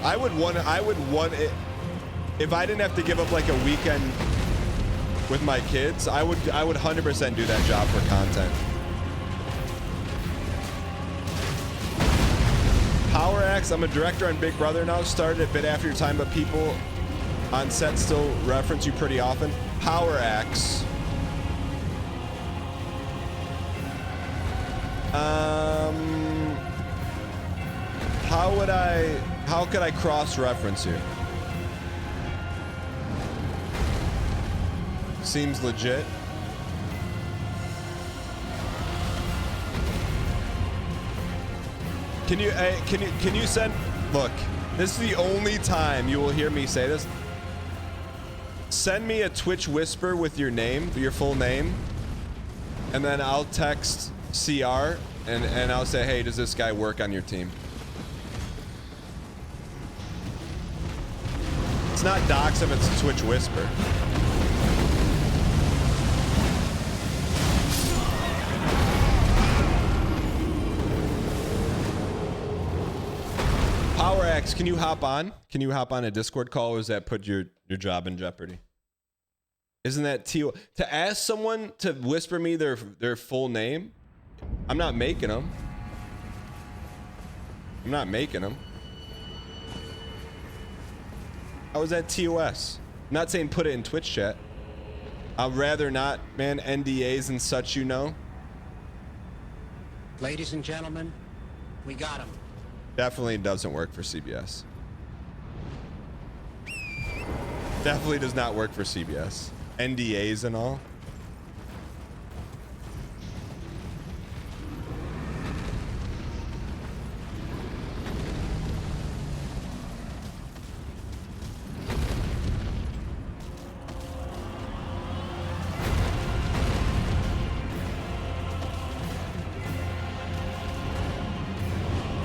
I would want it if I didn't have to give up like a weekend with my kids. I would 100% do that job for content. Power Axe, I'm a director on Big Brother now. Started a bit after your time, but people on set still reference you pretty often. Power Axe. How could I cross-reference you? Seems legit. Can you send, look, this is the only time you will hear me say this. Send me a Twitch whisper with your name, your full name, and then I'll text CR and I'll say, hey, does this guy work on your team? It's not dox if it's Twitch whisper. Power Axe, can you hop on? Can you hop on a Discord call, or does that put your job in jeopardy? Isn't that to ask someone to whisper me their full name? I'm not making them. I'm not making them. How is that TOS? I'm not saying put it in Twitch chat. I'd rather not, man. NDAs and such, you know. Ladies and gentlemen, we got him. Definitely doesn't work for CBS. Definitely does not work for CBS. NDAs and all.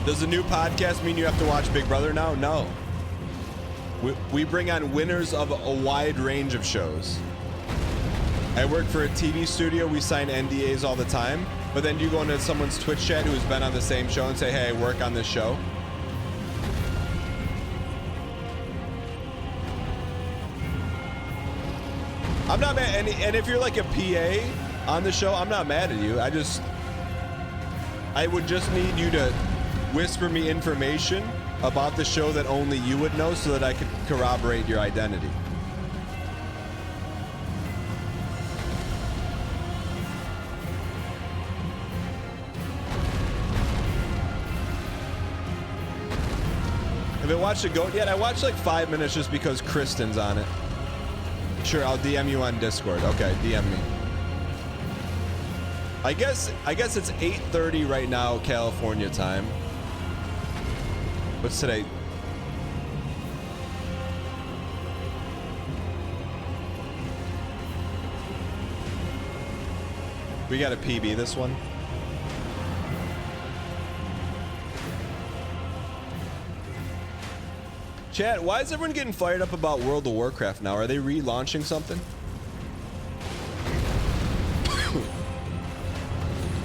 Does a new podcast mean you have to watch Big Brother now? No. We bring on winners of a wide range of shows. I work for a TV studio. We sign NDAs all the time. But then you go into someone's Twitch chat who's been on the same show and say, hey, I work on this show. I'm not mad. And if you're like a PA on the show, I'm not mad at you. I would just need you to whisper me information about the show that only you would know so that I could corroborate your identity. Have you watched the GOAT yet? I watched like 5 minutes just because Kristen's on it. Sure, I'll DM you on Discord. Okay, DM me. I guess it's 8:30 right now, California time. What's today? We got a PB this one. Chat, why is everyone getting fired up about World of Warcraft now? Are they relaunching something?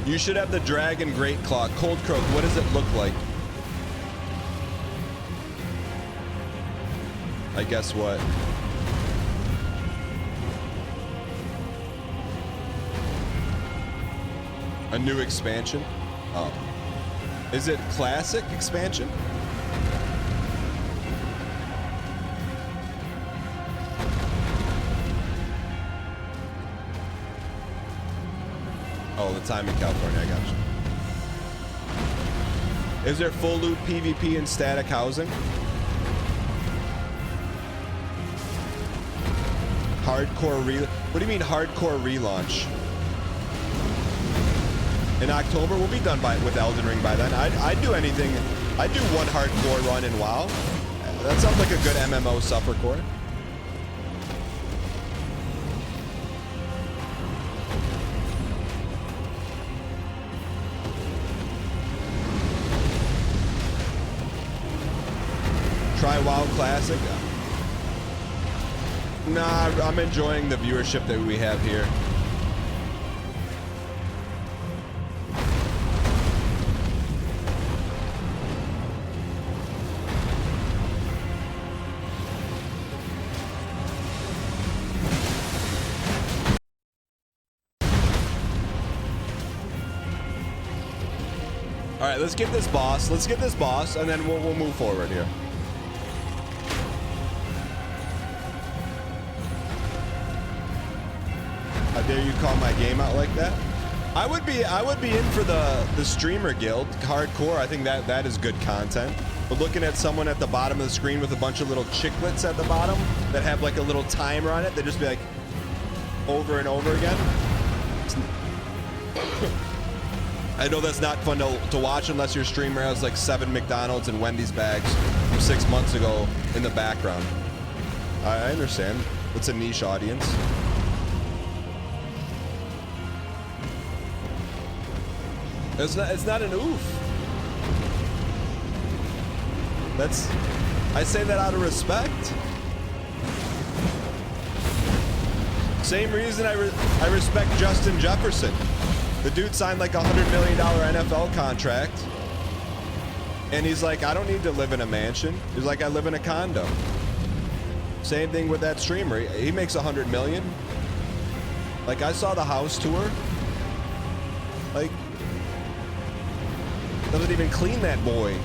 You should have the Dragon Great Claw. Cold Croak, what does it look like? I guess what? A new expansion? Oh. Is it classic expansion? Oh, the time in California, I got you. Is there full loot PvP and static housing? Hardcore what do you mean hardcore relaunch? In October, we'll be done with Elden Ring by then. I'd do anything I do one hardcore run in WoW. That sounds like a good MMO suffer core. Try WoW Classic. Nah, I'm enjoying the viewership that we have here. All right, let's get this boss. Let's get this boss, and then we'll move forward here. How dare you call my game out like that? I would be in for the streamer guild hardcore. I think that is good content. But looking at someone at the bottom of the screen with a bunch of little chiclets at the bottom that have like a little timer on it, they just be like over and over again. I know that's not fun to watch unless your streamer has like 7 McDonald's and Wendy's bags from 6 months ago in the background. I understand. It's a niche audience. It's not an oof. I say that out of respect. Same reason I respect Justin Jefferson. The dude signed like a $100 million NFL contract. And he's like, I don't need to live in a mansion. He's like, I live in a condo. Same thing with that streamer. He makes $100 million. Like, I saw the house tour. Like, doesn't even clean that boy.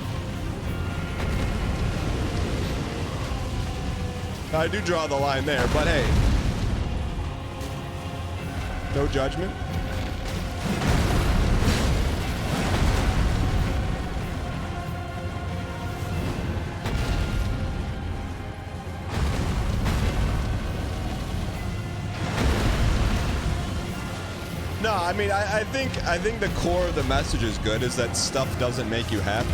I do draw the line there, but hey. No judgment. No, I mean, I think the core of the message is good, is that stuff doesn't make you happy.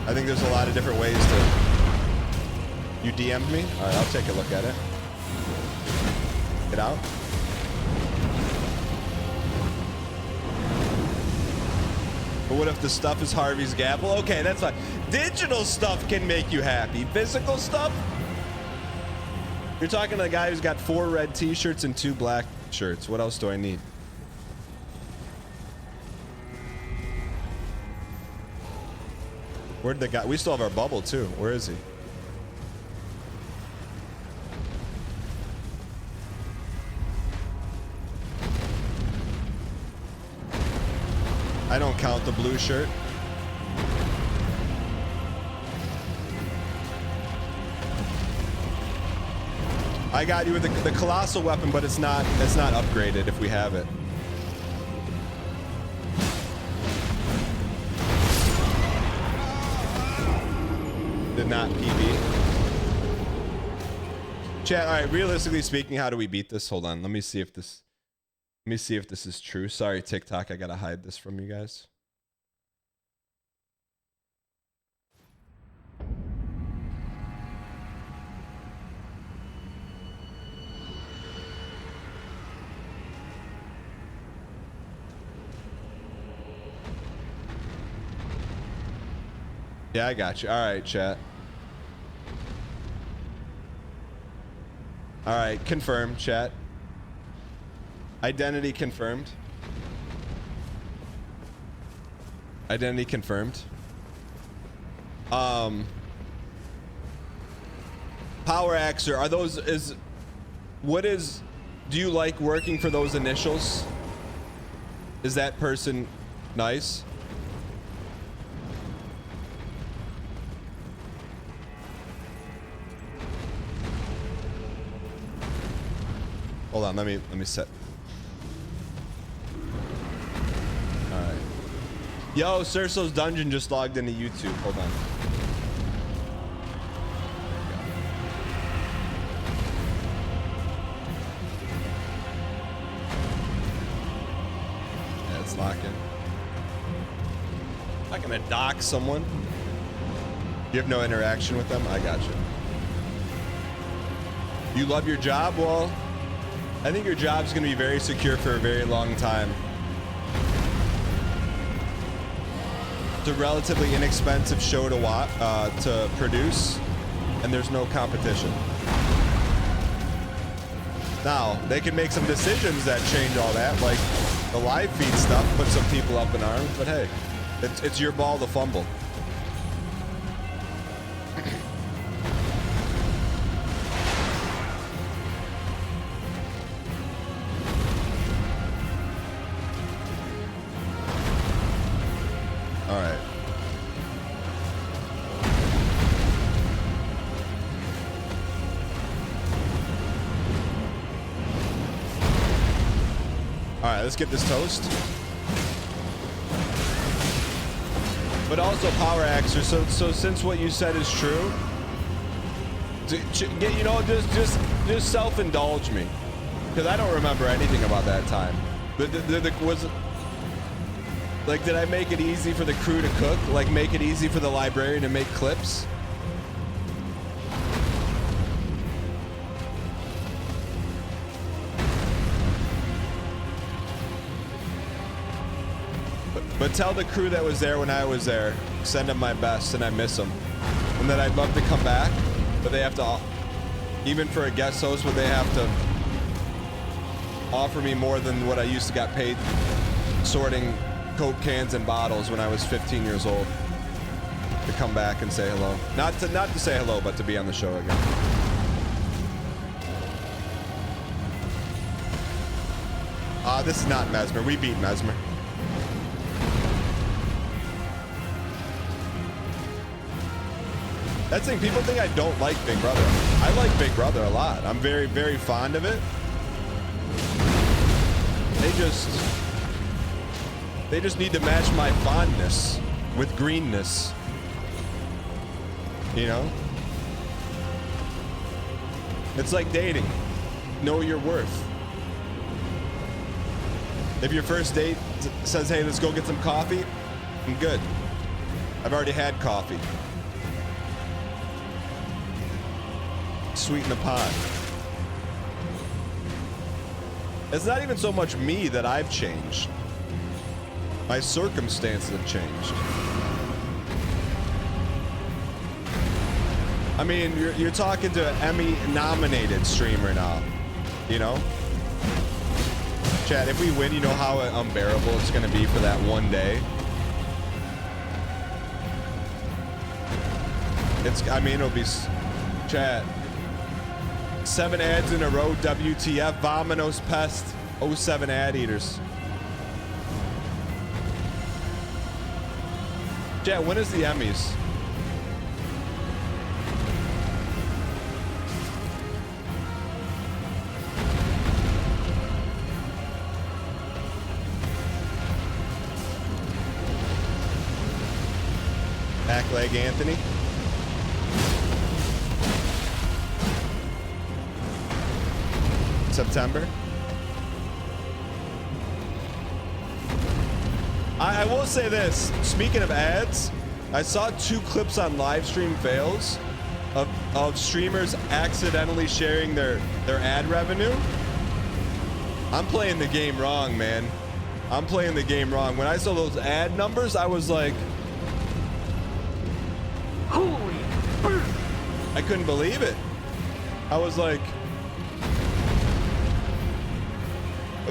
I think there's a lot of different ways to... You DM'd me? All right, I'll take a look at it. Get out. But what if the stuff is Harvey's Gapple? Okay, that's fine. Digital stuff can make you happy. Physical stuff? You're talking to the guy who's got 4 red t-shirts and 2 black shirts. What else do I need? Where'd the guy? We still have our bubble too. Where is he? I don't count the blue shirt. I got you with the colossal weapon, but it's not upgraded if we have it. Did not PB. Chat, all right, realistically speaking, how do we beat this? Hold on, let me see if this is true. Sorry, TikTok, I gotta hide this from you guys. Yeah, I got you. All right, chat. All right, confirmed, chat. Identity confirmed. Identity confirmed. Power Axer, are those, do you like working for those initials? Is that person nice? Hold on, let me set. All right. Yo, Cerso's Dungeon just logged into YouTube. Hold on. Let's lock in. I'm not gonna dock someone. You have no interaction with them? I got you. You love your job? Well, I think your job's gonna be very secure for a very long time. It's a relatively inexpensive show to produce, and there's no competition. Now, they can make some decisions that change all that, like the live feed stuff, put some people up in arms, but hey, it's your ball to fumble. All right. All right, let's get this toast. But also Power Axer, so since what you said is true, you know, just self-indulge me, because I don't remember anything about that time. Was like, did I make it easy for the crew to cook? Like, make it easy for the librarian to make clips? But tell the crew that was there when I was there, send them my best, and I miss them. And that I'd love to come back, but they have to, even for a guest host, would they have to offer me more than what I used to got paid sorting Coke cans and bottles when I was 15 years old, to come back and say hello. Not to say hello, but to be on the show again. This is not Mesmer. We beat Mesmer. That's the thing, people think I don't like Big Brother. I like Big Brother a lot. I'm very, very fond of it. They just need to match my fondness with greenness. You know? It's like dating. Know your worth. If your first date says, hey, let's go get some coffee, I'm good. I've already had coffee. Sweeten the pot. It's not even so much me that I've changed. My circumstances have changed. I mean, you're talking to an Emmy-nominated streamer now, you know? Chat, if we win, you know how unbearable it's gonna be for that one day. I mean, it'll be, chat. 7 ads in a row, WTF, Vominos Pest, 07 ad eaters. Chat, when is the Emmys? Back leg Anthony. September. I will say this, speaking of ads, I saw 2 clips on live stream fails of streamers accidentally sharing their ad revenue. I'm playing the game wrong, man. I'm playing the game wrong. When I saw those ad numbers, I was like, holy burn. I couldn't believe it. I was like,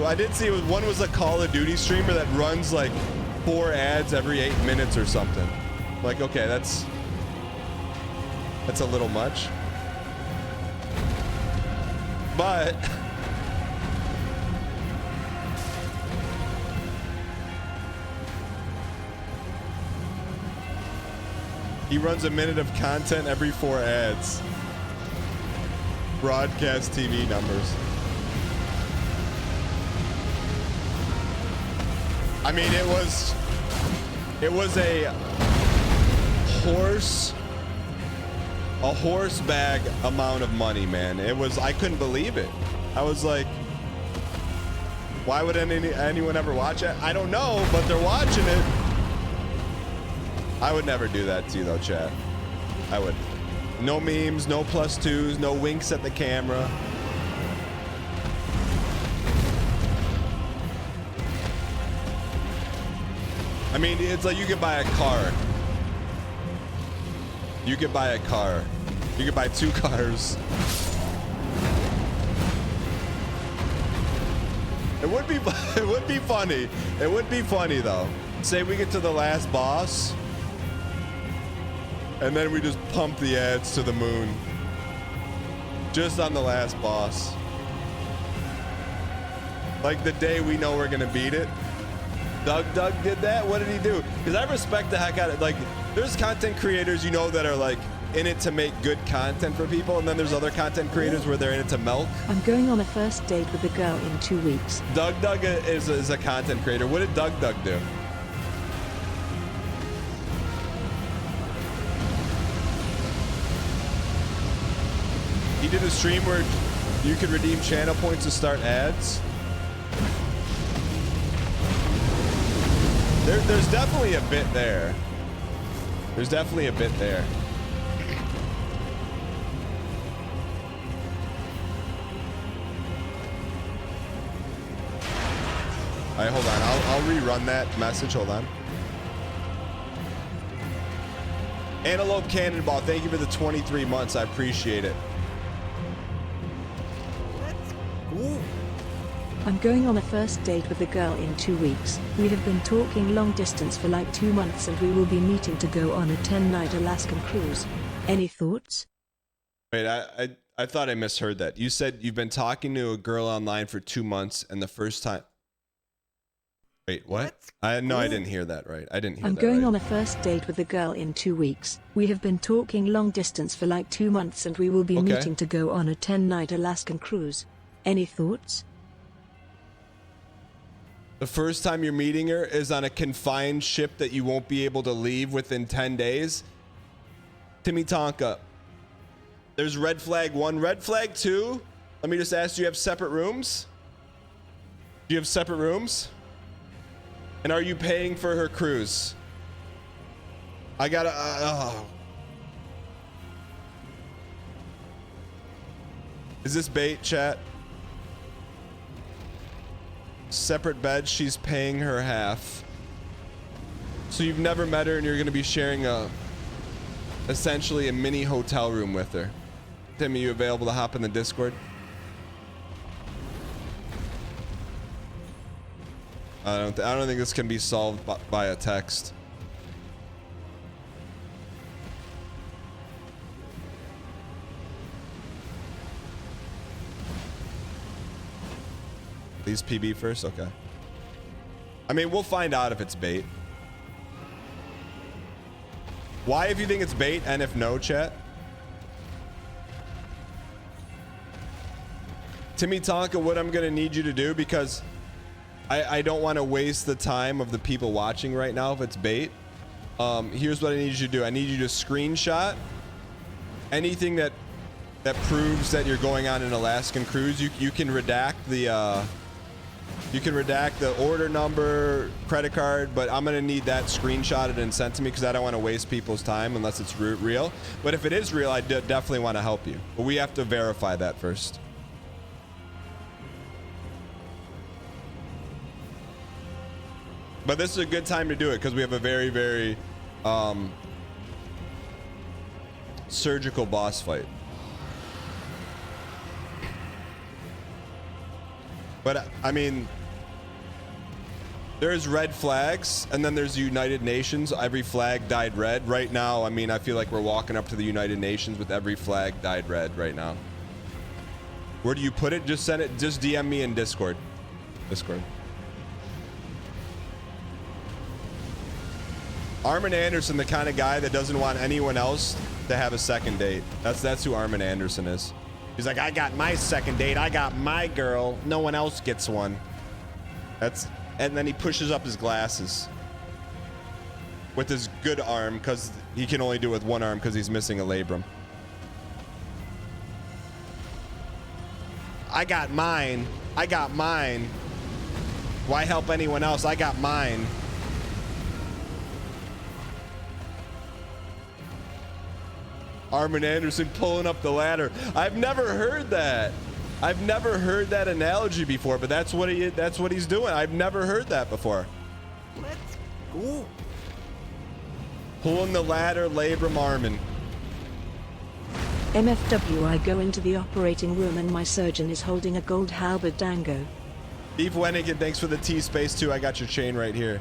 I did see one was a Call of Duty streamer that runs like 4 ads every 8 minutes or something. Like, okay, that's a little much. But he runs a minute of content every 4 ads. Broadcast TV numbers. I mean, it was a horse bag amount of money, man. I couldn't believe it. I was like, Why would anyone ever watch it? I don't know, but they're watching it. I would never do that to you though, chat. I would. No memes, no +2s, no winks at the camera. I mean, it's like you could buy a car. You could buy a car. You could buy 2 cars. It would be funny. It would be funny though. Say we get to the last boss and then we just pump the ads to the moon. Just on the last boss. Like the day we know we're gonna beat it. Doug did that? What did he do? Because I respect the heck out of it. Like, there's content creators you know that are like in it to make good content for people, and then there's other content creators where they're in it to milk. I'm going on a first date with a girl in 2 weeks. Doug is a content creator. What did Doug do? He did a stream where you could redeem channel points to start ads. There's definitely a bit there. There's definitely a bit there. All right, hold on. I'll rerun that message. Hold on. Antelope Cannonball, thank you for the 23 months. I appreciate it. I'm going on a first date with a girl in 2 weeks. We have been talking long distance for like 2 months and we will be meeting to go on a 10-night Alaskan cruise. Any thoughts? Wait, I thought I misheard that. You said you've been talking to a girl online for 2 months and the first time... Wait, what? I didn't hear that right. I didn't hear that I'm going right. on a first date with a girl in 2 weeks. We have been talking long distance for like 2 months and we will be meeting to go on a 10-night Alaskan cruise. Any thoughts? The first time you're meeting her is on a confined ship that you won't be able to leave within 10 days. Timmy Tonka. There's red flag 1, red flag 2. Let me just ask, do you have separate rooms? Do you have separate rooms? And are you paying for her cruise? I gotta, Is this bait, chat? Separate bed, she's paying her half. So you've never met her and you're gonna be sharing essentially a mini hotel room with her. Tim, are you available to hop in the Discord? I don't think this can be solved by a text. These PB first? Okay. I mean, we'll find out if it's bait. Why if you think it's bait and if no, chat? Timmy Tonka, what I'm gonna need you to do, because I don't want to waste the time of the people watching right now if it's bait. Here's what I need you to do. I need you to screenshot anything that proves that you're going on an Alaskan cruise. You can redact the order number, credit card, but I'm gonna need that screenshotted and sent to me because I don't want to waste people's time unless it's real. But if it is real, I definitely want to help you. But we have to verify that first. But this is a good time to do it because we have a very, very surgical boss fight. But I mean, there's red flags and then there's the United Nations. Every flag dyed red. Right now, I mean, I feel like we're walking up to the United Nations with every flag dyed red right now. Where do you put it? Just send it. Just DM me in Discord. Armin Anderson, the kind of guy that doesn't want anyone else to have a second date. That's who Armin Anderson is. He's like, I got my second date. I got my girl. No one else gets one. And then he pushes up his glasses with his good arm because he can only do it with one arm because he's missing a labrum. I got mine. Why help anyone else? I got mine. Armin Anderson pulling up the ladder. I've never heard that. I've never heard that analogy before, but that's what he's doing. I've never heard that before. Let's go. Pulling the ladder, Labrum Armin. MFW, I go into the operating room and my surgeon is holding a gold halberd dango. Steve Wennigan, thanks for the T-Space too. I got your chain right here.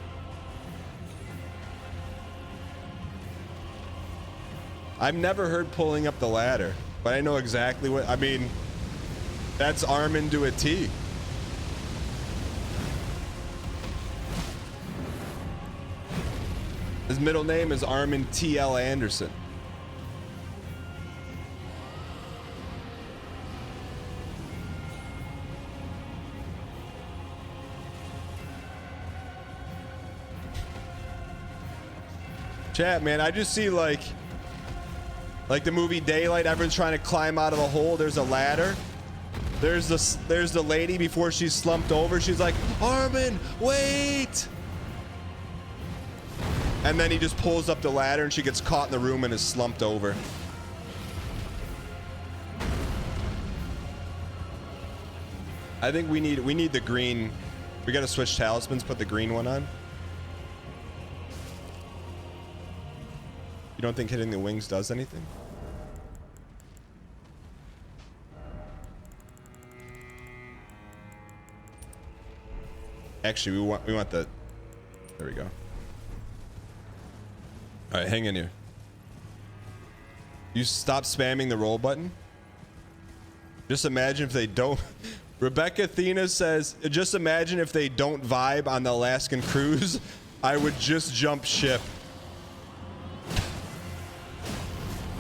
I've never heard pulling up the ladder, but I know exactly what, I mean, that's Armin to a T. His middle name is Armin T.L. Anderson. Chat, man, I just see like the movie Daylight, everyone's trying to climb out of the hole. There's a ladder. There's the lady before she's slumped over. She's like, Armin, wait. And then he just pulls up the ladder and she gets caught in the room and is slumped over. I think we need the green. We gotta switch talismans, put the green one on. You don't think hitting the wings does anything? Actually, we want the. There we go. All right, hang in here. You stop spamming the roll button. Just imagine if they don't. Rebecca Athena says, just imagine if they don't vibe on the Alaskan cruise. I would just jump ship.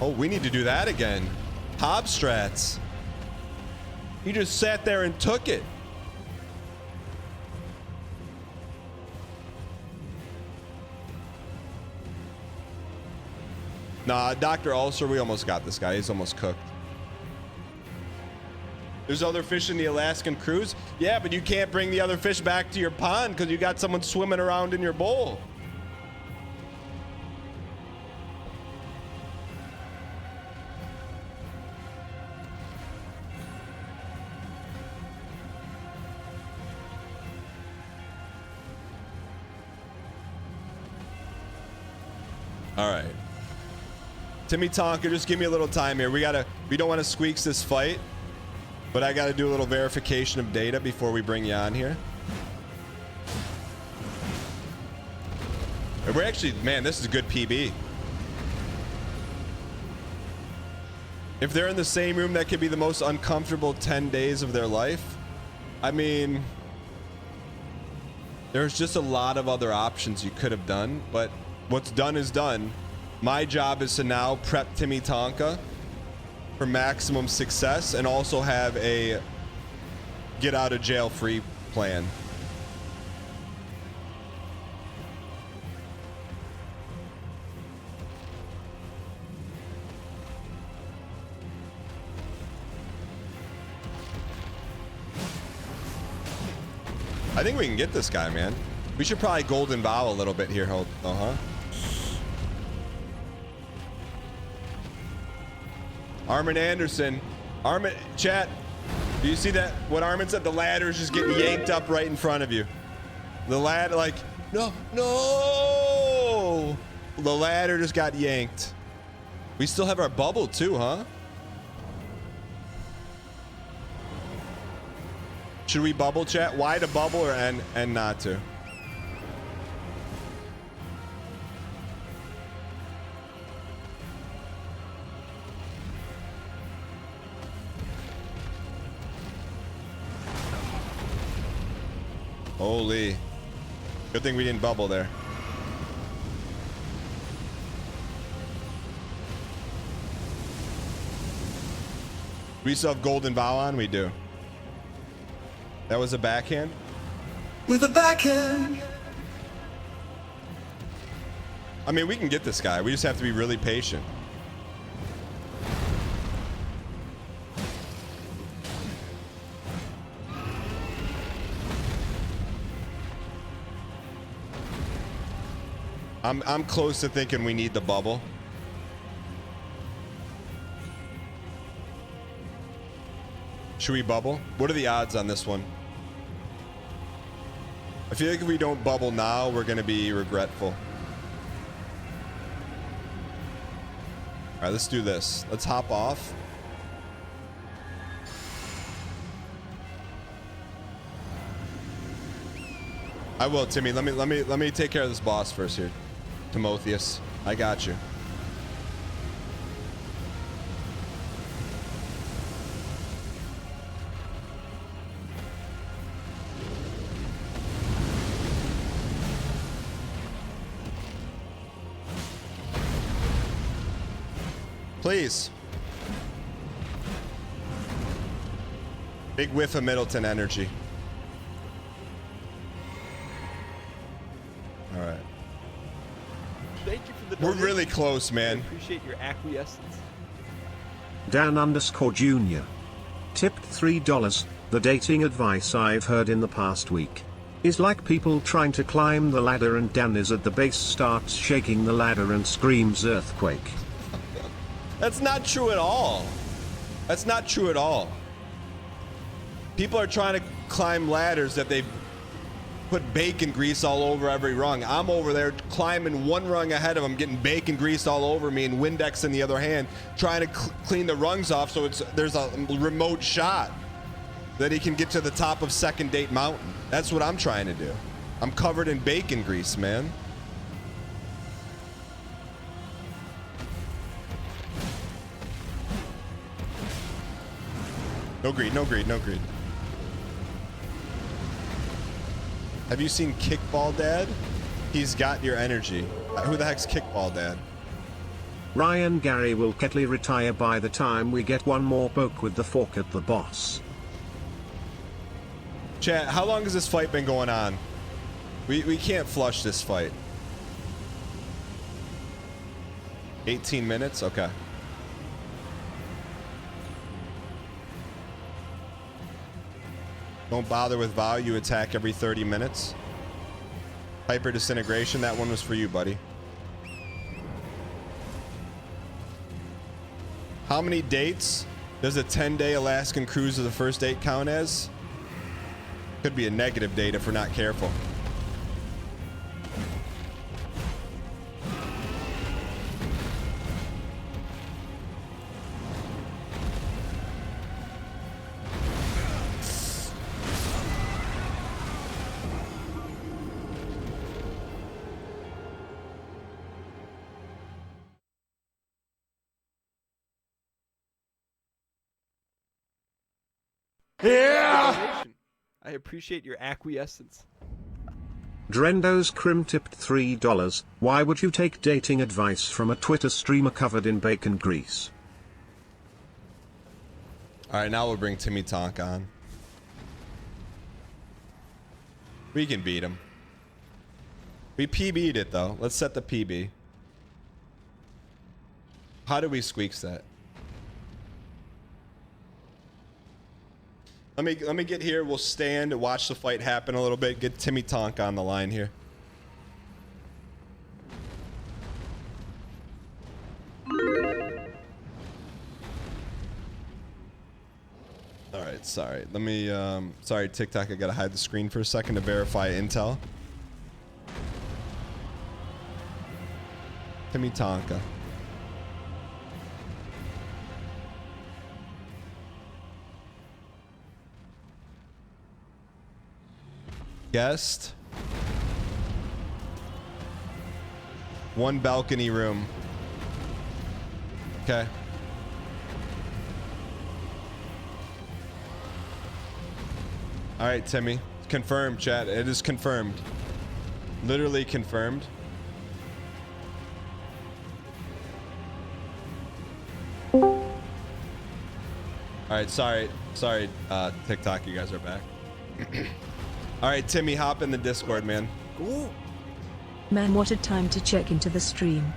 Oh, we need to do that again. Hobstrats. He just sat there and took it. Nah, Dr. Ulcer, we almost got this guy. He's almost cooked. There's other fish in the Alaskan cruise? Yeah, but you can't bring the other fish back to your pond because you got someone swimming around in your bowl. All right. Timmy Tonka, just give me a little time here. We don't want to squeaks this fight, but I got to do a little verification of data before we bring you on here. And we're actually, man, this is a good PB. If they're in the same room, that could be the most uncomfortable 10 days of their life. I mean, there's just a lot of other options you could have done, but what's done is done. My job is to now prep Timmy Tonka for maximum success and also have a get out of jail free plan. I think we can get this guy, man. We should probably golden vow a little bit here. Armin Anderson. Armin, chat, do you see that? What Armin said? The ladder's just getting yanked up right in front of you. The ladder, like, no. The ladder just got yanked. We still have our bubble too, huh? Should we bubble, chat? Why to bubble or and not to? Holy. Good thing we didn't bubble there. We still have golden vow on? We do. That was a backhand? With a backhand. I mean, we can get this guy. We just have to be really patient. I'm close to thinking we need the bubble. Should we bubble? What are the odds on this one? I feel like if we don't bubble now, we're gonna be regretful. All right, let's do this. Let's hop off. I will, Timmy. Let me take care of this boss first here. Timotheus, I got you. Please. Big whiff of Middleton energy. All right. Thank you for the We're donation. really close, man. I appreciate your acquiescence. Dan_Jr. Tipped $3. The dating advice I've heard in the past week is like people trying to climb the ladder and Dan is at the base, starts shaking the ladder and screams earthquake. That's not true at all. That's not true at all. People are trying to climb ladders that they put bacon grease all over every rung. I'm over there climbing one rung ahead of them, getting bacon grease all over me and Windex in the other hand, trying to clean the rungs off so there's a remote shot that he can get to the top of Second Date Mountain. That's what I'm trying to do. I'm covered in bacon grease, man. No greed, no greed, no greed. Have you seen Kickball Dad? He's got your energy. Who the heck's Kickball Dad? Ryan Gary will Ketley retire by the time we get one more poke with the fork at the boss. Chat, how long has this fight been going on? We can't flush this fight. 18 minutes? Okay. Don't bother with value attack every 30 minutes. Hyper disintegration, that one was for you, buddy. How many dates does a 10-day Alaskan cruise of the first date count as? Could be a negative date if we're not careful. Yeah! I appreciate your acquiescence. Drendo's Crim tipped $3. Why would you take dating advice from a Twitter streamer covered in bacon grease? All right, now we'll bring Timmy Tonk on. We can beat him. We PB'd it though. Let's set the PB. How do we squeaks that? Let me get here. We'll stand and watch the fight happen a little bit. Get Timmy Tonk on the line here. All right, sorry. Let me sorry TikTok, I gotta hide the screen for a second to verify intel. Timmy Tonka. Guest. One balcony room. Okay. All right, Timmy. Confirmed, chat. It is confirmed. Literally confirmed. All right, sorry, TikTok, you guys are back. All right, Timmy, hop in the Discord, man. Cool. Man, what a time to check into the stream.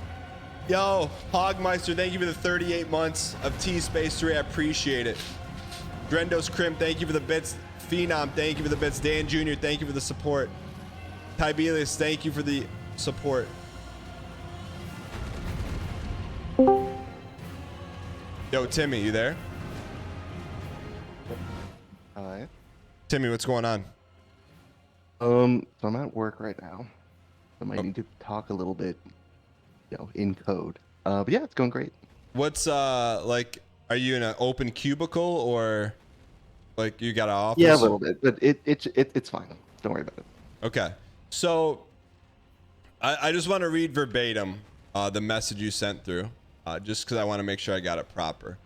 Yo, Hogmeister, thank you for the 38 months of T-Space 3. I appreciate it. Drendo's Crim, thank you for the bits. Phenom, thank you for the bits. Dan Jr., thank you for the support. Tibelius, thank you for the support. Yo, Timmy, you there? Hi. Timmy, what's going on? So I'm at work right now. I might need to talk a little bit, in code. But yeah, it's going great. What's like? Are you in an open cubicle or like you got an office? Yeah, a little bit, but it's fine. Don't worry about it. Okay, so I just want to read verbatim the message you sent through, just because I want to make sure I got it proper.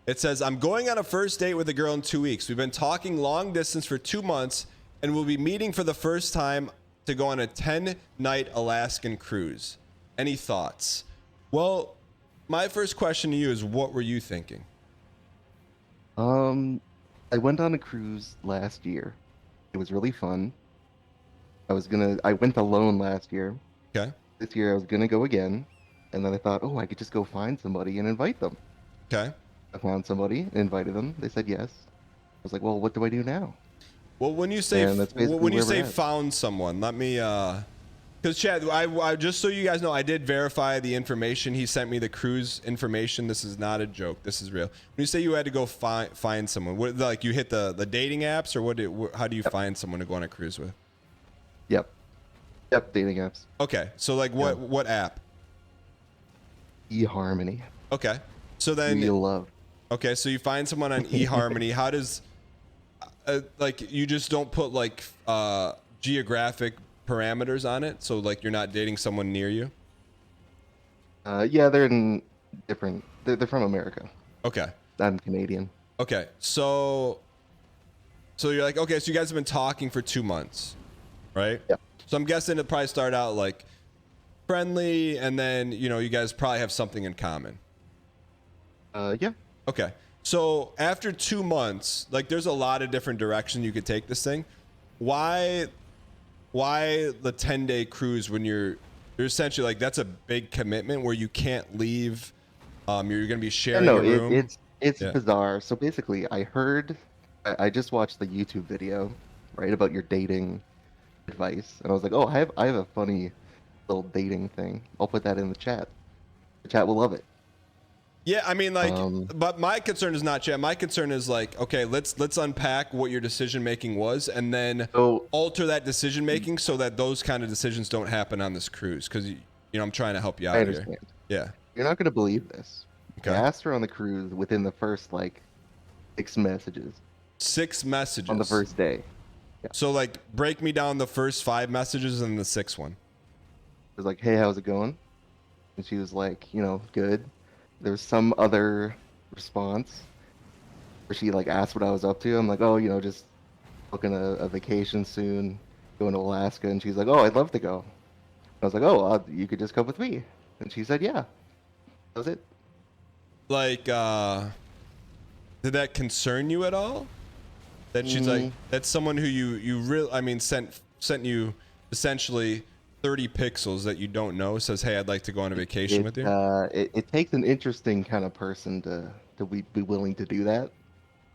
It says, I'm going on a first date with a girl in 2 weeks. We've been talking long distance for 2 months and we'll be meeting for the first time to go on a 10-night Alaskan cruise. Any thoughts? Well, my first question to you is, what were you thinking? I went on a cruise last year. It was really fun. I went alone last year. Okay. This year I was gonna go again, and then I thought, oh, I could just go find somebody and invite them. Okay. I found somebody and invited them. They said yes. I was like, well, what do I do now? Well, when you say And that's basically when you where we're say at. found someone, let me because Chad, I just so you guys know, I did verify the information. He sent me the cruise information. This is not a joke. This is real. When you say you had to go find someone, what, like you hit the dating apps, or how do you find someone to go on a cruise with? Yep, dating apps. Okay, so like what app? eHarmony. Okay, so then You'll love. okay, so you find someone on eHarmony. How does like you just don't put like geographic parameters on it, so like you're not dating someone near you? Yeah, they're in different. They're from America. Okay. I'm Canadian. Okay, so you're like, okay, so you guys have been talking for 2 months, right? Yeah. So I'm guessing it probably started out like friendly, and then you guys probably have something in common. Yeah. Okay, so after 2 months, like there's a lot of different directions you could take this thing. Why the 10-day cruise when you're essentially like, that's a big commitment where you can't leave. You're gonna be sharing a room. It's Yeah. bizarre. So basically, I just watched the YouTube video, right, about your dating advice, and I was like, oh, I have a funny little dating thing. I'll put that in the chat. The chat will love it. Yeah, I mean, like, but my concern is not Chad. My concern is like, okay, let's unpack what your decision making was, and then alter that decision making so that those kind of decisions don't happen on this cruise. Because I'm trying to help you out I here. understand. Yeah. You're not gonna believe this. Okay. I asked her on the cruise within the first 6 messages. 6 messages on the first day. Yeah. So like, break me down the first 5 messages and the 6th one. It was like, hey, how's it going? And she was like, good. There was some other response where she asked what I was up to. I'm like, oh, just booking a vacation soon, going to Alaska. And she's like, oh, I'd love to go. I was like, oh, you could just come with me. And she said, yeah. That was it. Like, did that concern you at all? That she's like, that's someone who you really, sent you essentially 30 pixels that you don't know, says, hey, I'd like to go on a vacation with you. It takes an interesting kind of person to be willing to do that.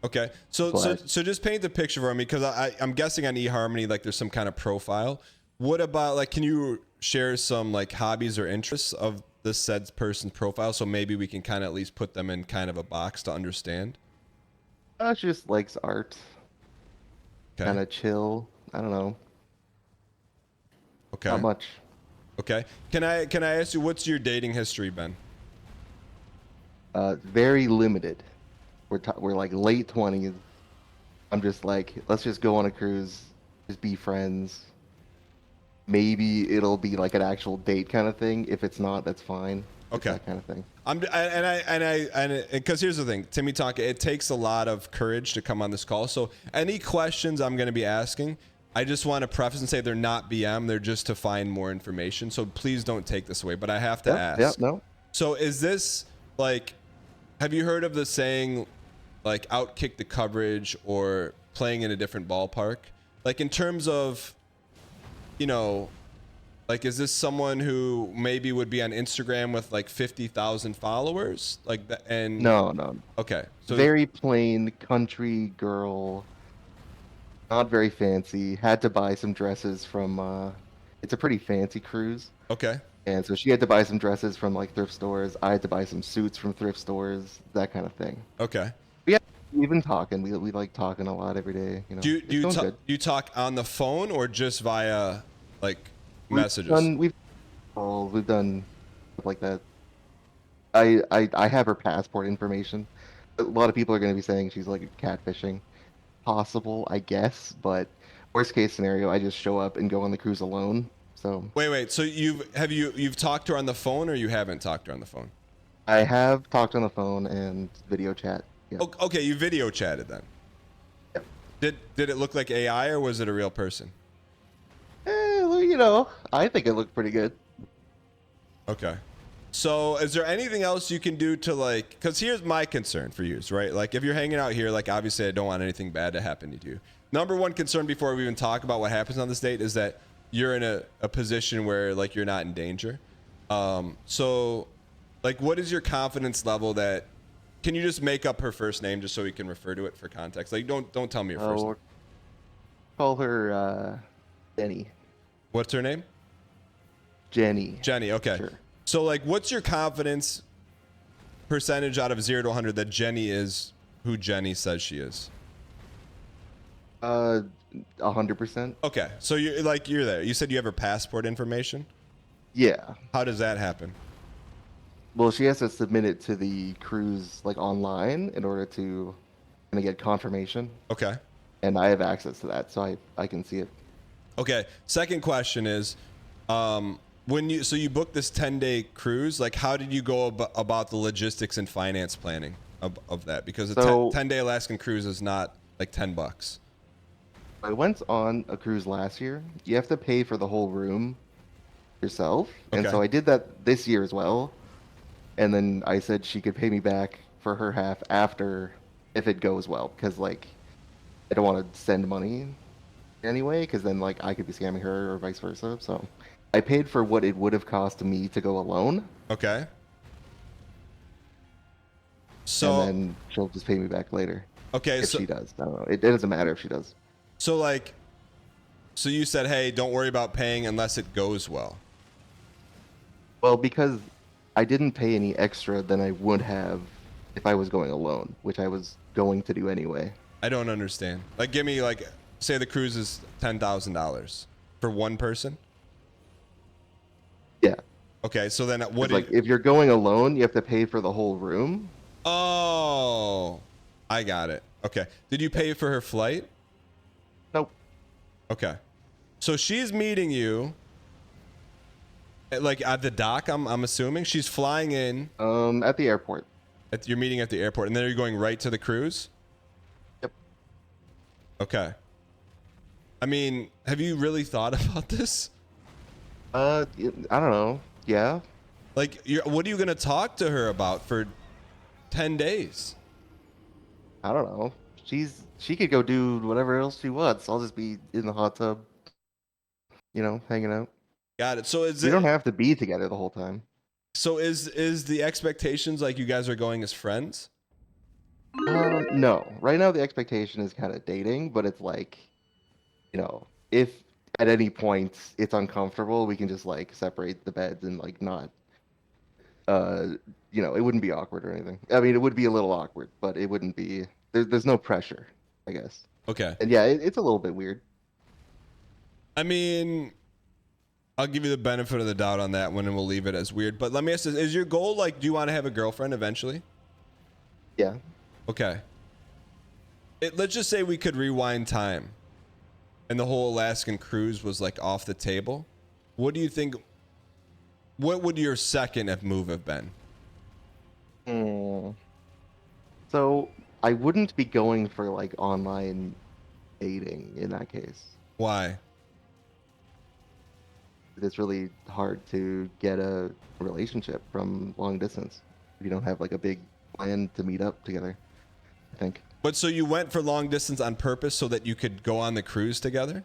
Okay, so just paint the picture for me, because I'm guessing on eHarmony, like there's some kind of profile. What about, like, can you share some like hobbies or interests of this said person's profile, so maybe we can kind of at least put them in kind of a box to understand? She just likes art. Okay. Kind of chill. I don't know. Okay. Not much. Okay. Can I ask you, what's your dating history been? Very limited. We're like late 20s. I'm just like, let's just go on a cruise, just be friends. Maybe it'll be like an actual date kind of thing. If it's not, that's fine. Okay. That kind of thing. Because here's the thing, Timmy Tonka, it takes a lot of courage to come on this call. So any questions I'm going to be asking, I just want to preface and say they're not BM, they're just to find more information. So please don't take this away, but I have to ask. Yeah, no. So is this like, have you heard of the saying, like, outkick the coverage or playing in a different ballpark? Like, in terms of, like, is this someone who maybe would be on Instagram with like 50,000 followers, like that? And No. Okay, so Very plain country girl. Not very fancy. Had to buy some dresses from. It's a pretty fancy cruise. okay, And so she had to buy some dresses from like thrift stores. I had to buy some suits from thrift stores, that kind of thing. Okay. Yeah, we've been talking. We like talking a lot every day. You know, Do you talk on the phone or just via like messages? We've done stuff like that. I have her passport information. A lot of people are going to be saying she's like catfishing. Possible, I guess, but worst case scenario, I just show up and go on the cruise alone. So wait. So you've talked to her on the phone, or you haven't talked to her on the phone? I have talked on the phone and video chat. Yeah. Okay, you video chatted then. Yeah. Did it look like AI or was it a real person? Well, you know, I think it looked pretty good. Okay. So is there anything else you can do to like, because here's my concern for you, right? Like if you're hanging out here, like obviously I don't want anything bad to happen to you. Number one concern before we even talk about what happens on this date is that you're in a position where like you're not in danger. So like what is your confidence level that, can you just make up her first name just so we can refer to it for context? Like don't tell me your first name. Call her Jenny. What's her name? Jenny. Jenny, okay. Sure. So like what's your confidence percentage out of 0 to 100 that Jenny is who Jenny says she is? 100%. Okay, so you're there. You said you have her passport information? Yeah. How does that happen? Well, she has to submit it to the cruise like online in order to kind of get confirmation. Okay. And I have access to that, so I can see it. Okay. Second question is, when you booked this 10-day cruise, like how did you go about the logistics and finance planning of that? Because a 10-day Alaskan cruise is not like $10. I went on a cruise last year. You have to pay for the whole room yourself. Okay. And so I did that this year as well. And then I said she could pay me back for her half after if it goes well. Because, like, I don't want to send money anyway. Because then, like, I could be scamming her or vice versa. So I paid for what it would have cost me to go alone. Okay. So and then she'll just pay me back later. Okay. If she does. I don't know. It doesn't matter if she does. So like, so you said, hey, don't worry about paying unless it goes well. Well, because I didn't pay any extra than I would have if I was going alone, which I was going to do anyway. I don't understand. Like, give me like, say the cruise is $10,000 for one person. Yeah. Okay, so then what? Like, if you're going alone, you have to pay for the whole room. Oh, I got it. Okay. Did you pay for her flight? Nope. Okay. So she's meeting you like at the dock, I'm assuming. She's flying in. At the airport. You're meeting at the airport, and then you're going right to the cruise? Yep. Okay. I mean, have you really thought about this? I don't know. Yeah. Like, what are you going to talk to her about for 10 days? I don't know. She could go do whatever else she wants. I'll just be in the hot tub, hanging out. Got it. So we don't have to be together the whole time. So is the expectations like you guys are going as friends? No. Right now the expectation is kind of dating, but it's like, if at any point it's uncomfortable, we can just like separate the beds and like not it wouldn't be awkward or anything. I mean, it would be a little awkward, but it wouldn't be there's no pressure, I guess. Okay. And yeah, it's a little bit weird. I mean, I'll give you the benefit of the doubt on that one and we'll leave it as weird. But let me ask this, is your goal like, do you want to have a girlfriend eventually? Yeah. Okay. Let's just say we could rewind time and the whole Alaskan cruise was like off the table. What do you think? What would your second move have been? So I wouldn't be going for like online dating in that case. Why? It's really hard to get a relationship from long distance if you don't have like a big plan to meet up together, I think. But so you went for long distance on purpose so that you could go on the cruise together?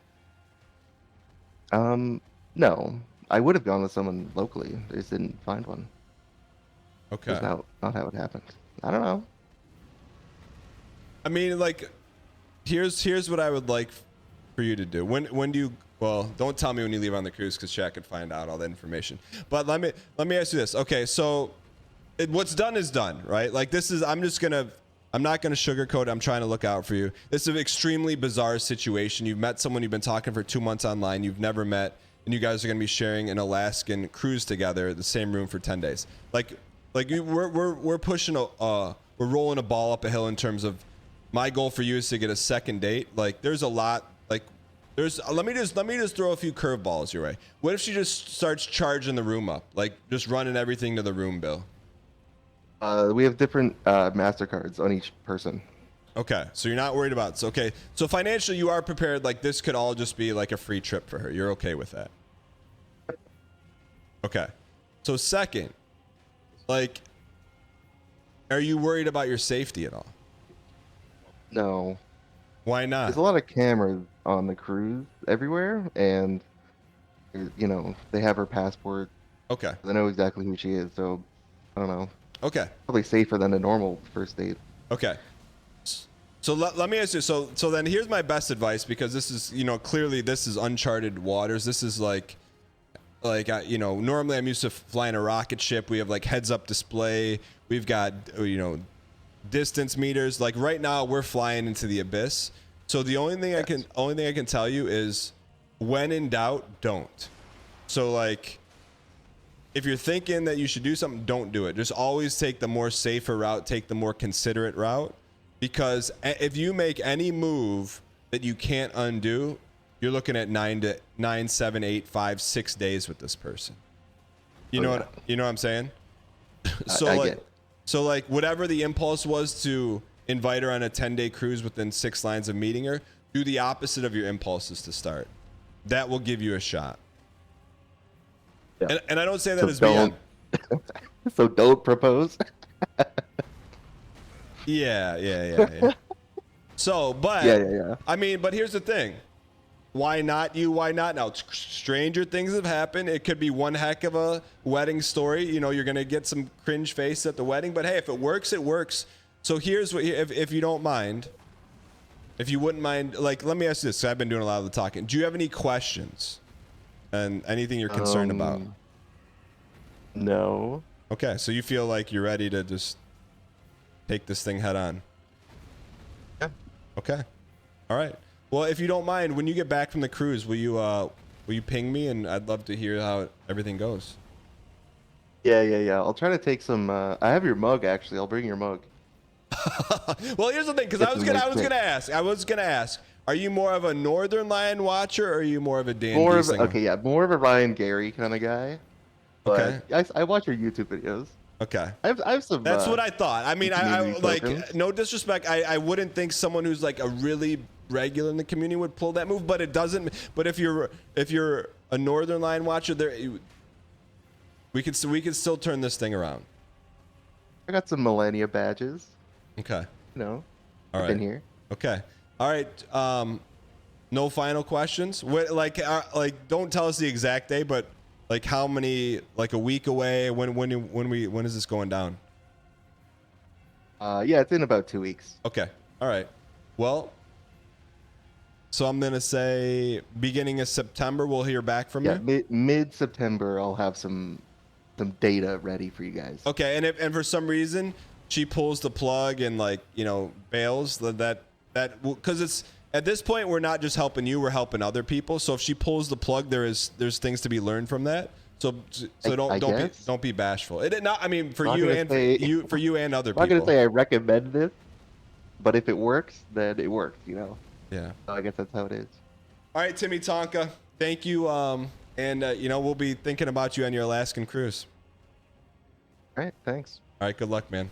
No. I would have gone with someone locally. I just didn't find one. Okay. That's not how it happened. I don't know. I mean, like, here's what I would like for you to do. When do you Well, don't tell me when you leave on the cruise because chat could find out all the information. But let me ask you this. Okay, so what's done is done, right? Like this is, I'm not gonna sugarcoat it. I'm trying to look out for you. This is an extremely bizarre situation. You've met someone you've been talking for 2 months online. You've never met, and you guys are gonna be sharing an Alaskan cruise together, the same room for 10 days. We're pushing we're rolling a ball up a hill in terms of my goal for you is to get a second date. Like there's a lot. Like there's let me just throw a few curveballs your way. What if she just starts charging the room up, like just running everything to the room bill? We have different MasterCards on each person. Okay, so you're not worried about it. So, okay, so financially you are prepared. Like this could all just be like a free trip for her. You're okay with that? Okay. So second, like, are you worried about your safety at all? No. Why not? There's a lot of cameras on the cruise everywhere, and you know they have her passport. Okay. They know exactly who she is, so I don't know. Okay. Probably safer than a normal first date. Okay. So let me ask you. So then here's my best advice, because this is, you know, clearly this is uncharted waters. This is like you know, normally I'm used to flying a rocket ship. We have like heads up display. We've got, you know, distance meters. Like right now we're flying into the abyss. So the only thing I can tell you is, when in doubt, don't. So like, if you're thinking that you should do something, don't do it. Just always take the more safer route, take the more considerate route, because if you make any move that you can't undo, you're looking at 9, 7, 8, 5, 6 days with this person. You know what I'm saying? So like whatever the impulse was to invite her on a 10-day cruise within 6 lines of meeting her, do the opposite of your impulses to start. That will give you a shot. Yeah. And I don't say that as being... So don't propose. Yeah. So, but... Yeah. I mean, but here's the thing. Why not you? Why not now? Stranger things have happened. It could be one heck of a wedding story. You know, you're going to get some cringe face at the wedding. But hey, if it works, it works. So here's what... If you don't mind... If you wouldn't mind... Like, let me ask you this. 'Cause I've been doing a lot of the talking. Do you have any questions? And anything you're concerned about? No. Okay, so you feel like you're ready to just take this thing head on? Yeah. Okay. All right. Well, if you don't mind, when you get back from the cruise, will you ping me, and I'd love to hear how everything goes. Yeah. I'll try to take some. I have your mug actually. I'll bring your mug. Well, here's the thing, because I was gonna ask. Are you more of a Northern Lion watcher, or are you more of a DANGHEESLING? More of a Ryan Gary kind of guy. But okay. I watch your YouTube videos. Okay. I have some. That's what I thought. I mean, I like, no disrespect. I wouldn't think someone who's like a really regular in the community would pull that move, but it doesn't. But if you're a Northern Lion watcher, we could still turn this thing around. I got some Millennia badges. Okay. You know. All right. Been here. Okay. All right. No final questions. Like, don't tell us the exact day, but like how many? Like a week away? When is this going down? Yeah, it's in about 2 weeks. Okay. All right. Well, so I'm gonna say beginning of September we'll hear back from you. Yeah, mid September I'll have some data ready for you guys. Okay. And for some reason she pulls the plug and, like, you know, bails, that because it's at this point we're not just helping you, we're helping other people. So if she pulls the plug, there's things to be learned from that. So don't be bashful. I mean, for you and other people. I'm not gonna say I recommend this, but if it works, then it works. You know. Yeah. So I guess that's how it is. All right, Timmy Tonka, thank you. And you know, we'll be thinking about you on your Alaskan cruise. All right. Thanks. All right. Good luck, man.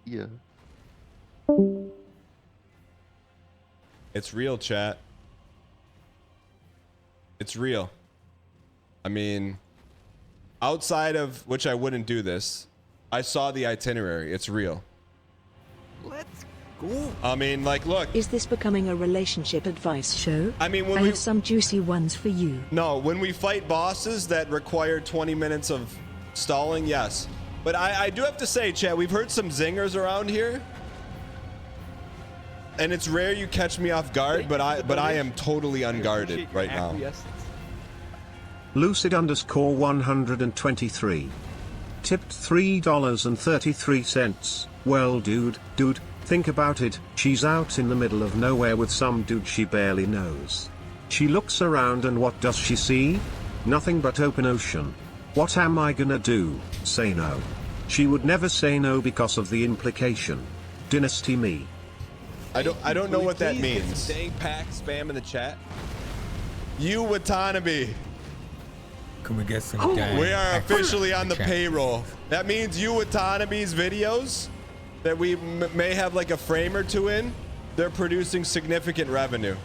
Yeah. It's real, chat. It's real. I mean, outside of which I wouldn't do this, I saw the itinerary. It's real. Let's go. I mean, like, look. Is this becoming a relationship advice show? I mean, I have some juicy ones for you. No, when we fight bosses that require 20 minutes of stalling, yes. But I do have to say, chat, we've heard some zingers around here. And it's rare you catch me off guard, but I am totally unguarded right now. Lucid _ 123. Tipped $3.33. Well, dude, think about it. She's out in the middle of nowhere with some dude she barely knows. She looks around and what does she see? Nothing but open ocean. What am I gonna do? Say no. She would never say no because of the implication. Dynasty me. I don't know what that means. Dang pack spam in the chat. You Watanabe. Can we get some gang? We are officially on the payroll. That means you Watanabe's videos that we may have like a frame or two in, they're producing significant revenue.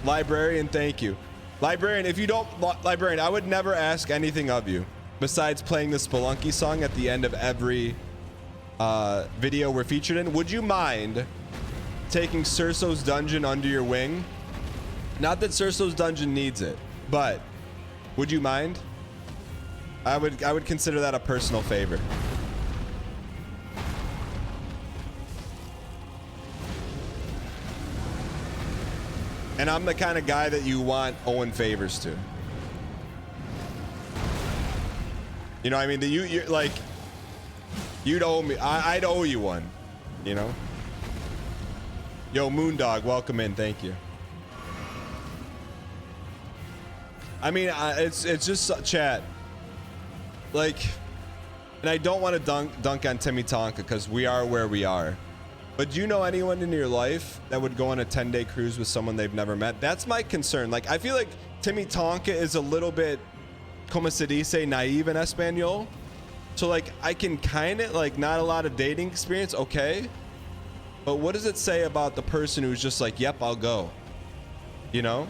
Librarian, thank you. Librarian, if you don't, Librarian, I would never ask anything of you besides playing the Spelunky song at the end of every video we're featured in. Would you mind taking Cerso's dungeon under your wing? Not that Cerso's dungeon needs it, but would you mind? I would consider that a personal favor. And I'm the kind of guy that you want owing favors to. You know what I mean? You're like, you'd owe me. I'd owe you one, you know? Yo, Moondog, welcome in. Thank you. I mean, it's just chat. Like, and I don't want to dunk on Timmy Tonka because we are where we are. But do you know anyone in your life that would go on a 10-day cruise with someone they've never met? That's my concern. Like, I feel like Timmy Tonka is a little bit, como se dice, naive in Espanol. So, like, I can kind of, like, not a lot of dating experience, okay. But what does it say about the person who's just like, yep, I'll go? You know?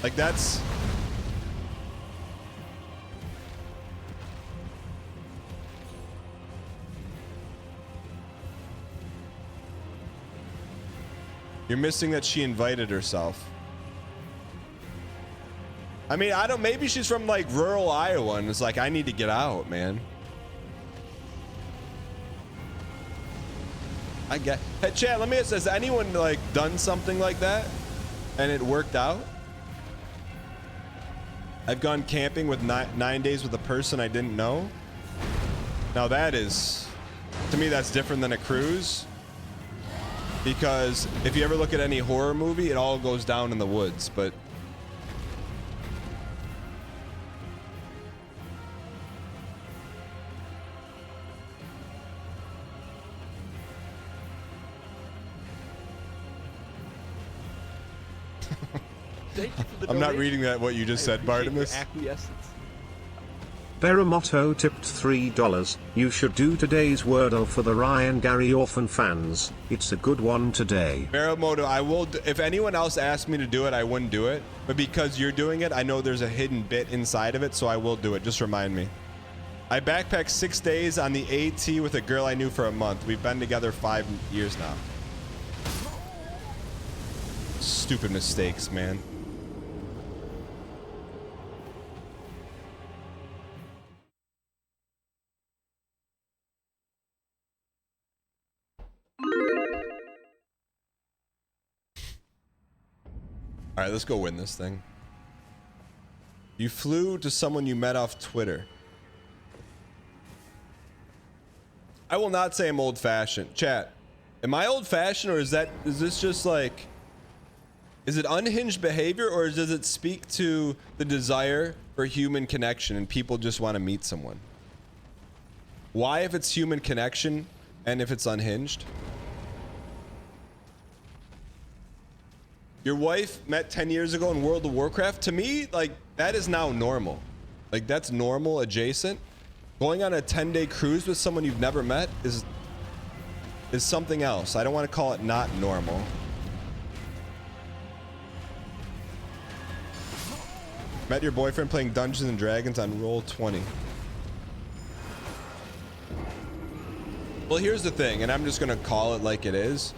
Like, that's... You're missing that she invited herself. I mean, I don't, maybe she's from like rural Iowa and it's like, I need to get out, man. I get, hey, Chad, let me ask, has anyone like done something like that and it worked out? I've gone camping with 9 days with a person I didn't know. Now that is, to me, that's different than a cruise. Because if you ever look at any horror movie, it all goes down in the woods, but... Thank you for the I'm not donation. reading that, what you just said, Bartimus. Acquiescence. Beramoto tipped $3. You should do today's Wordle for the Ryan Gary Orphan fans. It's a good one today. Beramoto, I will, if anyone else asked me to do it, I wouldn't do it. But because you're doing it, I know there's a hidden bit inside of it, so I will do it. Just remind me. I backpacked 6 days on the AT with a girl I knew for a month. We've been together 5 years now. Stupid mistakes, man. All right, let's go win this thing. You flew to someone you met off Twitter. I will not say I'm old-fashioned. Chat, am I old-fashioned, or is this just like, is it unhinged behavior, or does it speak to the desire for human connection and people just want to meet someone? Why if it's human connection and if it's unhinged? Your wife met 10 years ago in World of Warcraft. To me, like, that is now normal. Like, that's normal adjacent. Going on a 10-day cruise with someone you've never met is something else. I don't want to call it not normal. Met your boyfriend playing Dungeons and Dragons on Roll20. Well, here's the thing, and I'm just gonna call it like it is.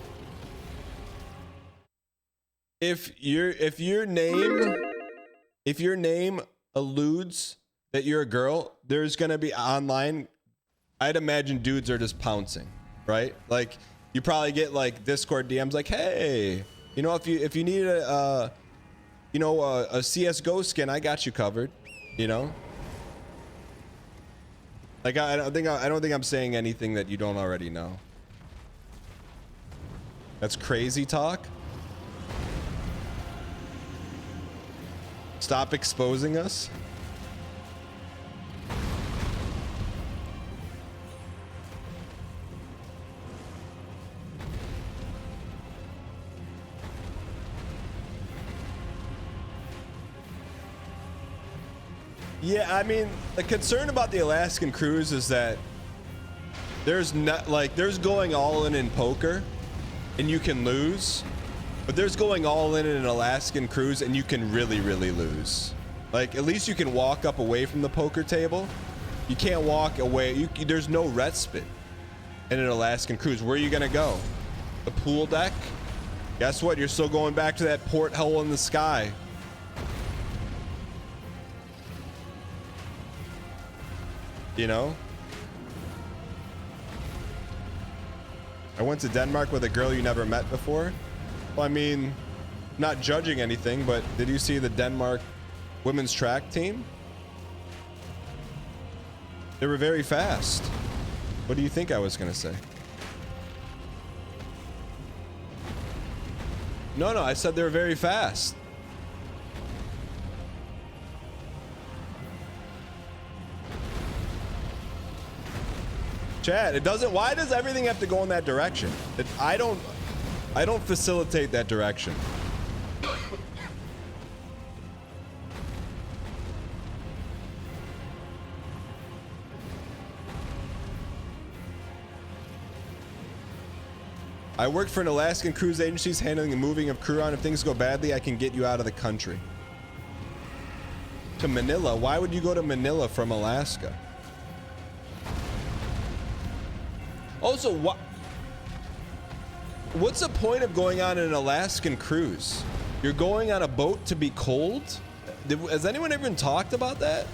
If your name alludes that you're a girl, there's gonna be online I'd imagine dudes are just pouncing, right? Like you probably get like Discord DMs like, hey, you know, if you need a CS:GO skin, I got you covered, you know. Like I don't think I'm saying anything that you don't already know. That's crazy talk. Stop exposing us. Yeah, I mean, the concern about the Alaskan cruise is that there's going all in poker and you can lose, but there's going all in an Alaskan cruise and you can really lose. Like, at least you can walk up away from the poker table. You can't walk away. There's no respite in an Alaskan cruise. Where are you gonna go? The pool deck? Guess what? You're still going back to that porthole in the sky. You know? I went to Denmark with a girl you never met before. Well, I mean, not judging anything, but did you see the Denmark women's track team? They were very fast. What do you think I was gonna say? No, I said they were very fast. Chad, it doesn't. Why does everything have to go in that direction? I don't facilitate that direction. I worked for an Alaskan cruise agency handling the moving of crew on. If things go badly, I can get you out of the country. To Manila? Why would you go to Manila from Alaska? Also, what's the point of going on an Alaskan cruise? You're going on a boat to be cold? Has anyone ever talked about that?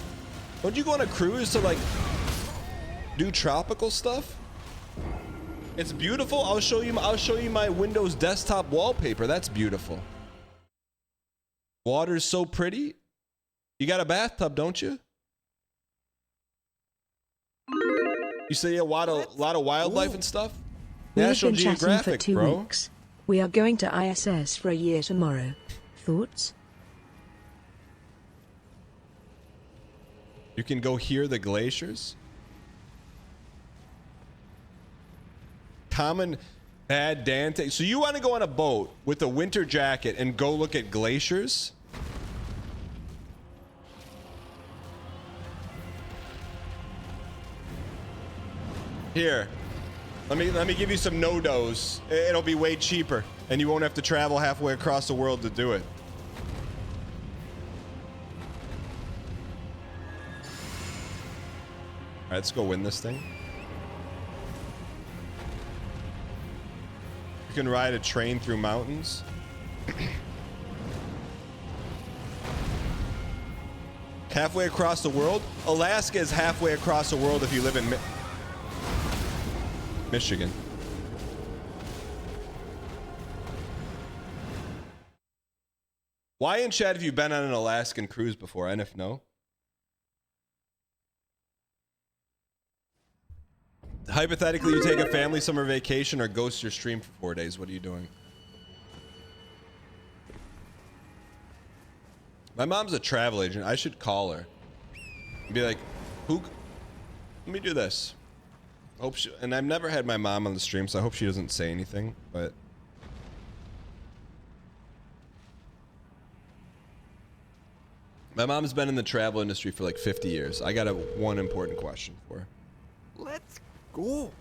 Don't you go on a cruise to like do tropical stuff? It's beautiful. I'll show you my Windows desktop wallpaper. That's beautiful. Water's so pretty. You got a bathtub, don't you? You say a lot of wildlife and stuff? National We've been chatting for Geographic, 2 bro. weeks. We are going to ISS for a year tomorrow. Thoughts? You can go hear the glaciers. Common bad Dante. So you want to go on a boat with a winter jacket and go look at glaciers? Here, let me give you some no-dos. It'll be way cheaper, and you won't have to travel halfway across the world to do it. All right, let's go win this thing. You can ride a train through mountains. Halfway across the world? Alaska is halfway across the world if you live in Michigan. Why in chat have you been on an Alaskan cruise before? And if no? Hypothetically, you take a family summer vacation or ghost your stream for 4 days. What are you doing? My mom's a travel agent. I should call her and be like, "Who? Let me do this." Hope she, and I've never had my mom on the stream, so I hope she doesn't say anything, but my mom's been in the travel industry for like 50 years. I got one important question for her. Let's go.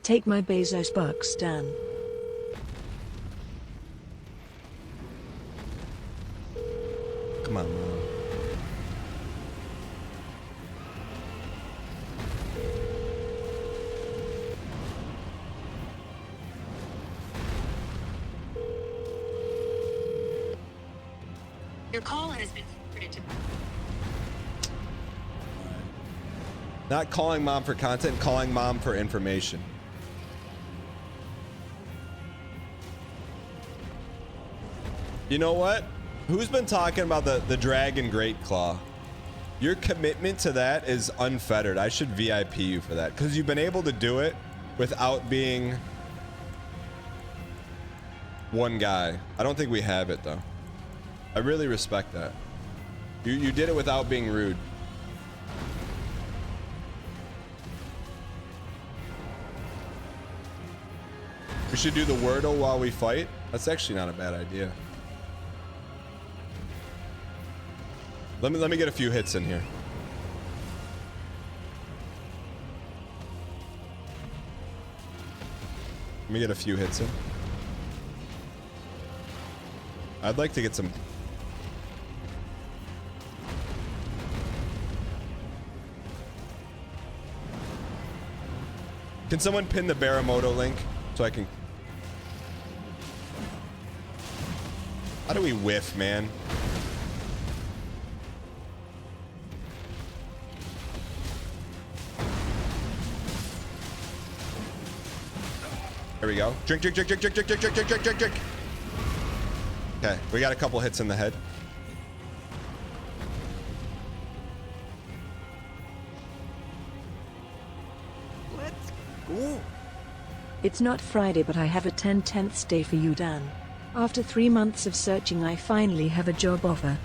Take my Bezos bucks, Dan. Come on, Mom. Your call has been forwarded to. Not calling mom for content, calling mom for information. You know what? Who's been talking about the Dragon Great Claw? Your commitment to that is unfettered. I should VIP you for that because you've been able to do it without being one guy. I don't think we have it though. I really respect that. You did it without being rude. We should do the Wordle while we fight. That's actually not a bad idea. Let me get a few hits in here. Let me get a few hits in. I'd like to get some. Can someone pin the Baramoto link so I can? How do we whiff, man? There we go. Drink. Okay, we got a couple hits in the head. Let's go. It's not Friday, but I have a 10/10th day for you, Dan. After 3 months of searching, I finally have a job offer.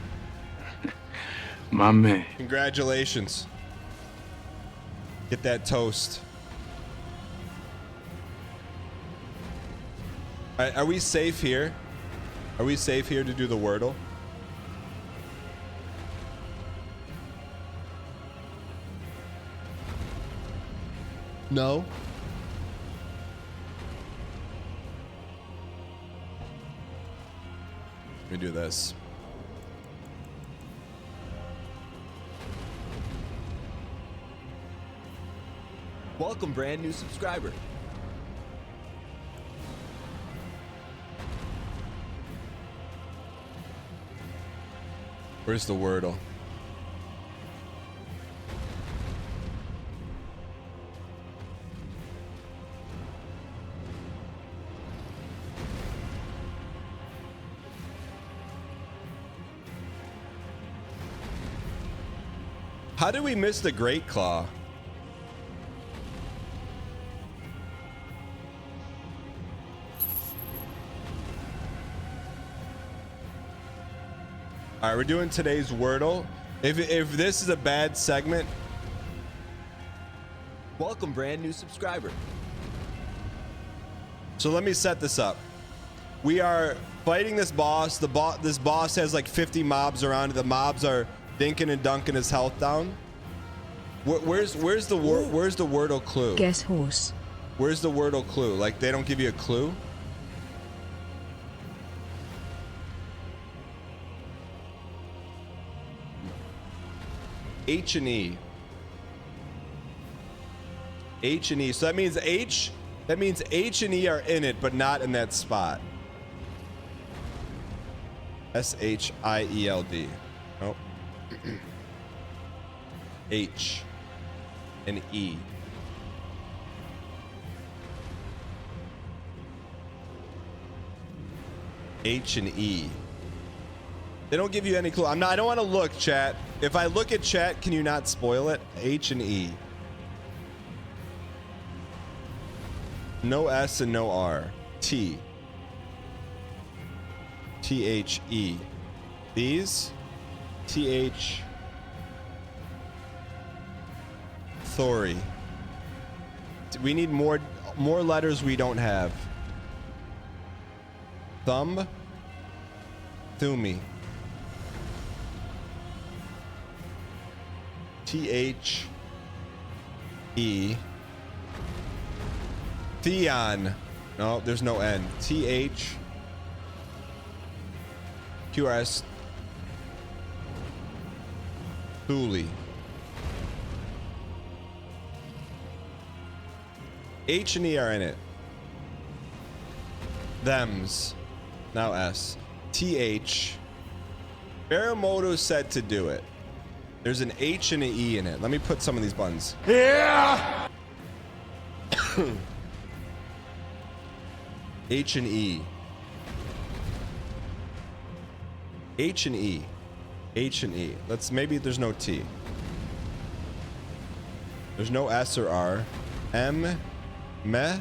My man. Congratulations. Get that toast. Are we safe here? Are we safe here to do the Wordle? No. Let me do this. Welcome, brand new subscriber. Where's the Wordle? How did we miss the Great Claw? All right, we're doing today's Wordle. If this is a bad segment, Welcome, brand new subscriber. so let me set this up. We are fighting this boss. This boss has like 50 mobs around it. The mobs are dinking and dunking his health down. Where's the Wordle clue? Guess horse. Where's the Wordle clue? Like they don't give you a clue? H and E. H and E. So that means H and E are in it, but not in that spot. SHIELD. Nope. H and E. H and E. They don't give you any clue. I don't want to look, chat. If I look at chat, can you not spoil it? H and E. No S and no R. T. T-H-E. These? T-H. Thori. We need more letters we don't have. Thumb. Thumi. T-H-E. Theon. No, there's no N. T-H. QRS. Thuli. H and E are in it. Thems. Now S. TH. Baramoto said to do it. There's an H and an E in it. Let me put some of these buttons. Yeah! H and E. H and E. H and E. Let's, maybe there's no T. There's no S or R. M. Meh.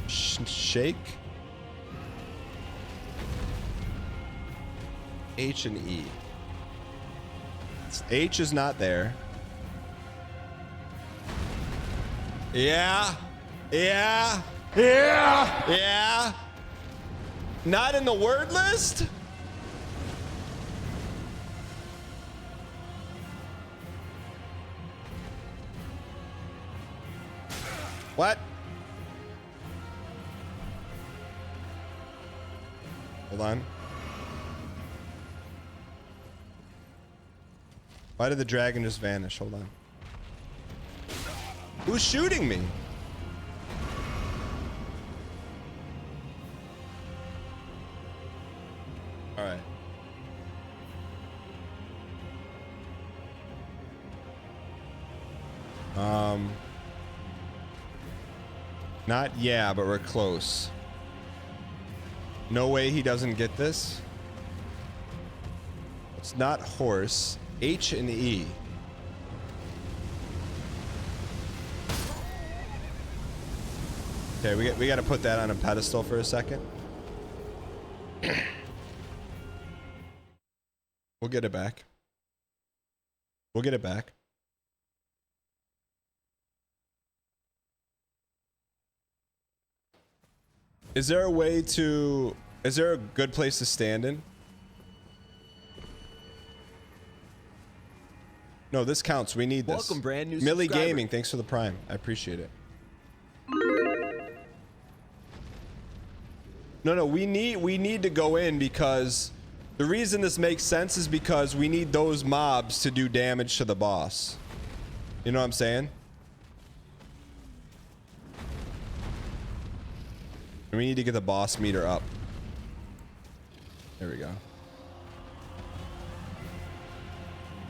Shake. H and E. H is not there. Yeah. Yeah. Yeah! Yeah. Not in the word list? What? Hold on. Why did the dragon just vanish? Hold on. Who's shooting me? All right. Not yeah, but we're close. No way he doesn't get this. It's not horse. H and E. Okay, we got to put that on a pedestal for a second. We'll get it back. We'll get it back. Is there a way to... Is there a good place to stand in? No, this counts. We need this. Welcome, brand new Millie subscriber. Gaming, thanks for the prime. I appreciate it. No, we need to go in because the reason this makes sense is because we need those mobs to do damage to the boss. You know what I'm saying? And we need to get the boss meter up. There we go.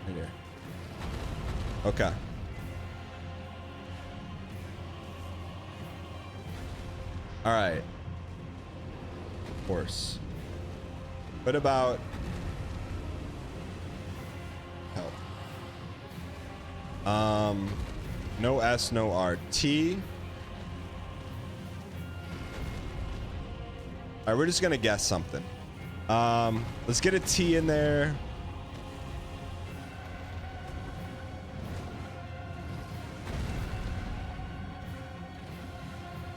Right here. Okay. All right. Horse. What about help? No S, no R. T. All right, we're just gonna guess something. Let's get a T in there.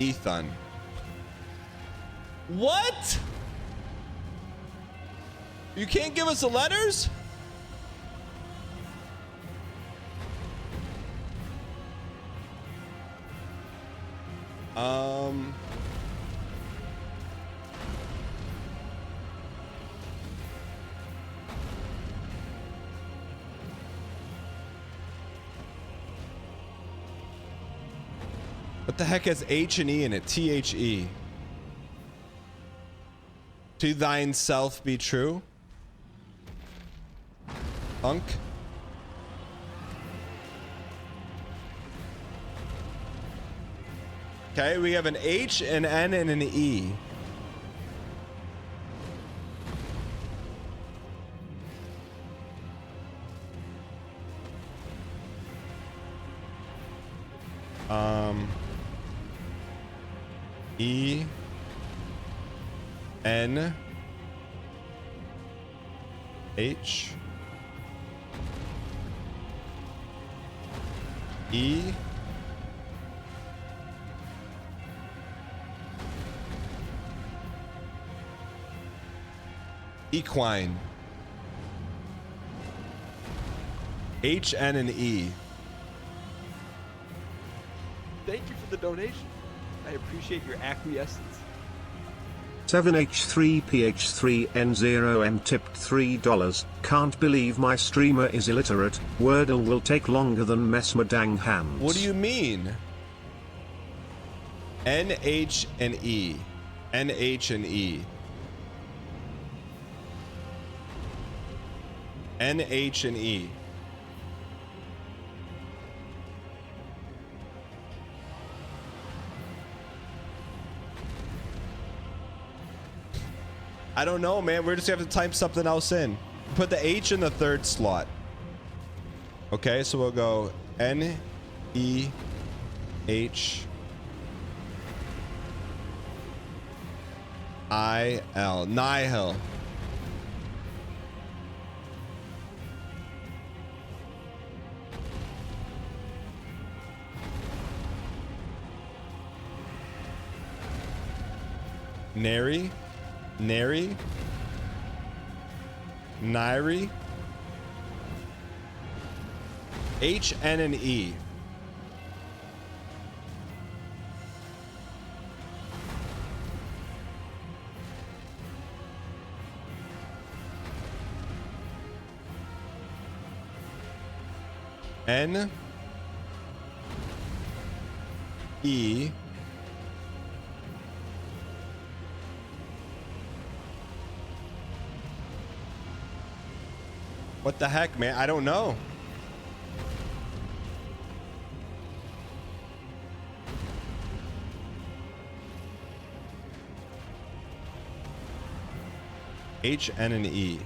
Ethan. What? You can't give us the letters? What the heck has H and E in it? T-H-E. To thine self be true. Unk. Okay, we have an H, an N, and an E. E. N. H. E. Equine. H, N, and E. Thank you for the donation. I appreciate your acquiescence. 7H3PH3N0M tipped $3. Can't believe my streamer is illiterate. Wordle will take longer than Mesmer dang hands. What do you mean? N, H, and E. N, H, and E. N, H, and E. I don't know, man. We're just gonna have to type something else in. Put the H in the third slot. Okay, so we'll go N, E, H, I, L. Nihil. Nary. Nary. Nairi. H, N, and E. N, E, what the heck, man? I don't know. H, N, and E.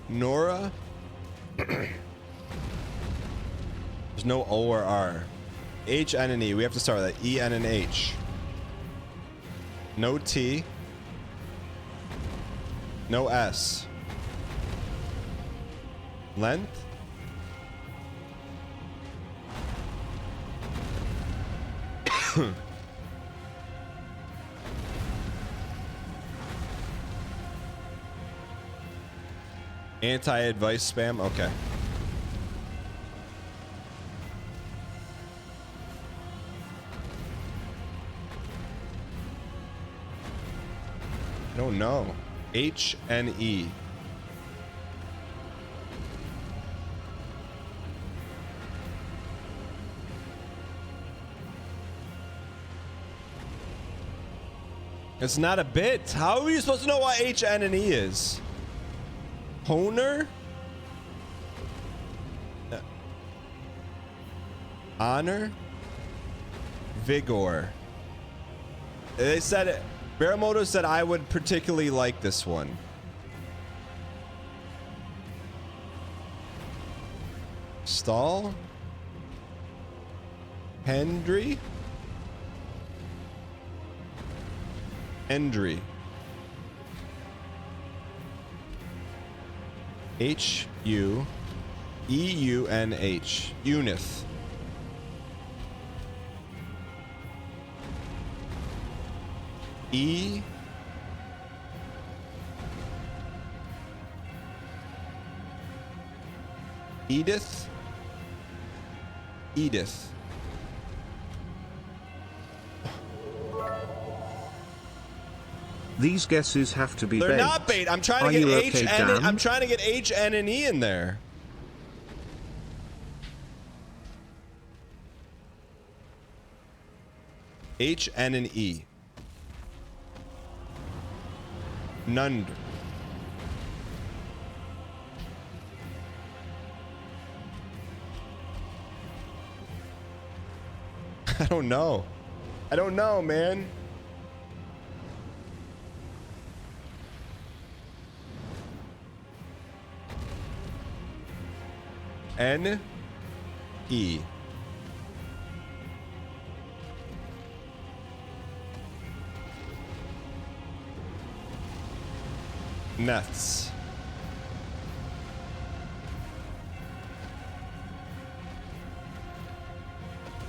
Nora. There's no O or R. H, N, and E. We have to start with that. E, N, and H. No T. No S. Length. Anti-advice spam. Okay. I don't know. H, N, E. It's not a bit. How are you supposed to know what H, N, and E is? Honer? Honor? Vigor. They said it. Baramoto said I would particularly like this one. Stall? Hendry? Hendry. H, U, E, U, N, H. Unith. E, Edith. Edith. These guesses have to be They're bait. not bait. I'm trying to get H, N, I'm trying to get H, N, and E in there. H, N, and E. Nund. I don't know. I don't know, man. N, E. Nets.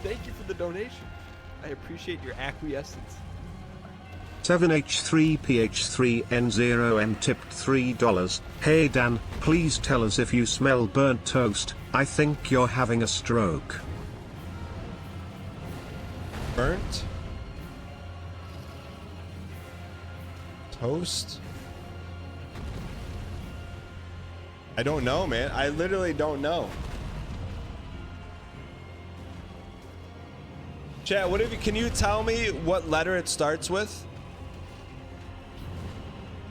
Thank you for the donation. I appreciate your acquiescence. 7H3PH3N0M tipped $3. Hey Dan, please tell us if you smell burnt toast. I think you're having a stroke. Burnt? Toast? I don't know, man. I literally don't know. Chat, what if you, can you tell me what letter it starts with?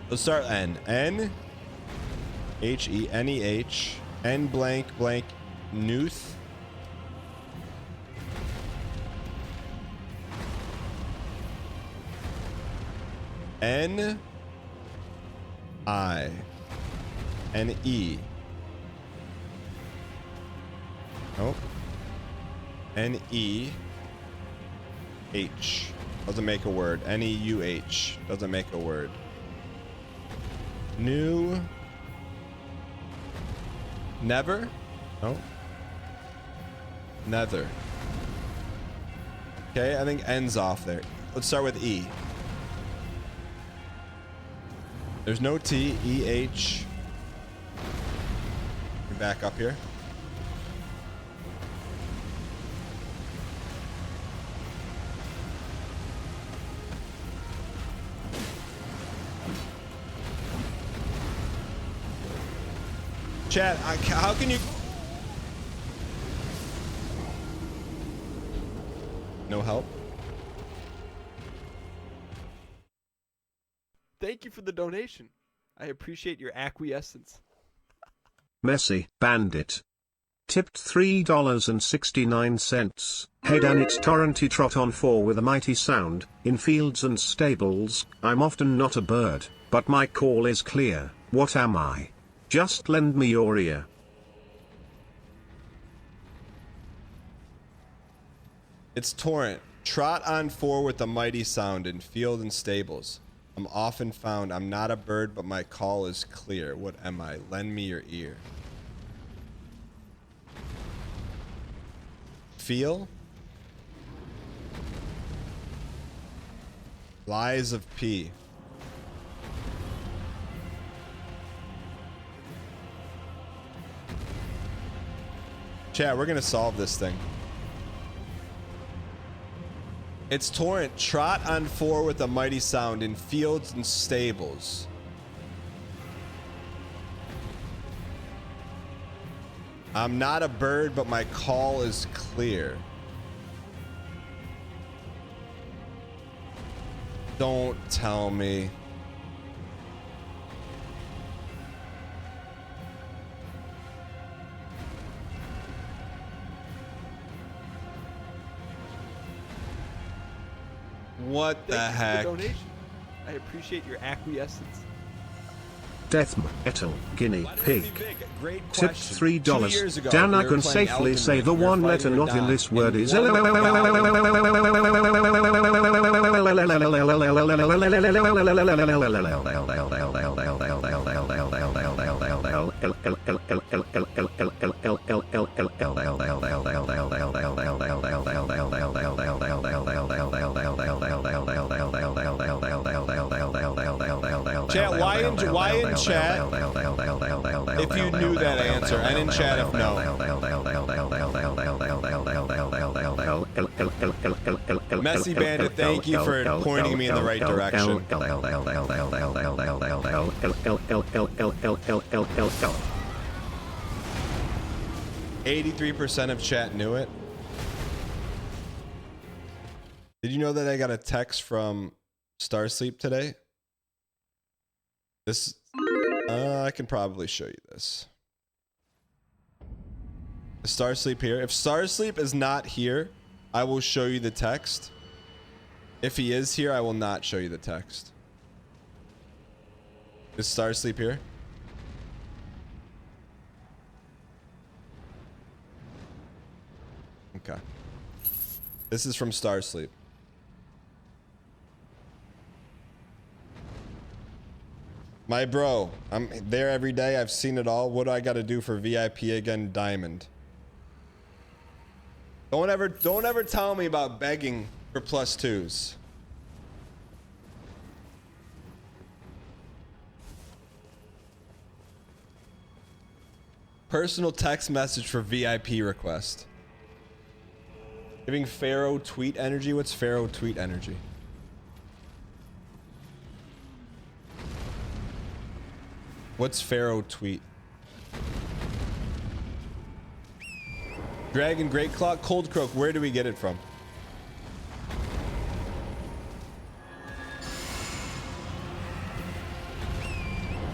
Let's start N. N. H-E-N-E-H. N blank blank. Nuth. N. I. N. E. Nope. N. E. H. Doesn't make a word. N-E-U-H. Doesn't make a word. New. Never? No. Nether. Okay, I think N's off there. Let's start with E. There's no T. E-H. Back up here. Chat, how can you... No help? Thank you for the donation. I appreciate your acquiescence. Messy Bandit. Tipped $3.69. Hey Dan, it's Torrenty Trot on 4 with a mighty sound. In fields and stables, I'm often not a bird, but my call is clear. What am I? Just lend me your ear. It's Torrent. Trot on 4 with a mighty sound in field and stables. I'm often found. I'm not a bird, but my call is clear. What am I? Lend me your ear. Feel? Lies of P. Chat, we're gonna solve this thing. It's Torrent. Trot on 4 with a mighty sound in fields and stables. I'm not a bird, but my call is clear. Don't tell me. What the heck? Thank you for the donation. I appreciate your acquiescence. Death Metal Guinea Pig. Great Tipped question. 2 years $3. ago, Dan, we I were can playing safely Elden say Ring. the We were one fighting letter a not in dot this word in is one Chat, why in chat if you knew that answer, and in chat if no. Messy Bandit, thank you for pointing me in the right direction. 83% of chat knew it. Did you know that I got a text from Starsleep today? This, I can probably show you this. Is Starsleep here? If Starsleep is not here, I will show you the text. If he is here, I will not show you the text. Is Starsleep here? Okay. This is from Starsleep. My bro, I'm there every day. I've seen it all. What do I got to do for VIP again? Diamond. Don't ever tell me about begging for +2s. Personal text message for VIP request. Giving Pharaoh tweet energy. What's Pharaoh tweet energy? What's Pharaoh tweet? Dragon Great Claw, Cold Croak. Where do we get it from?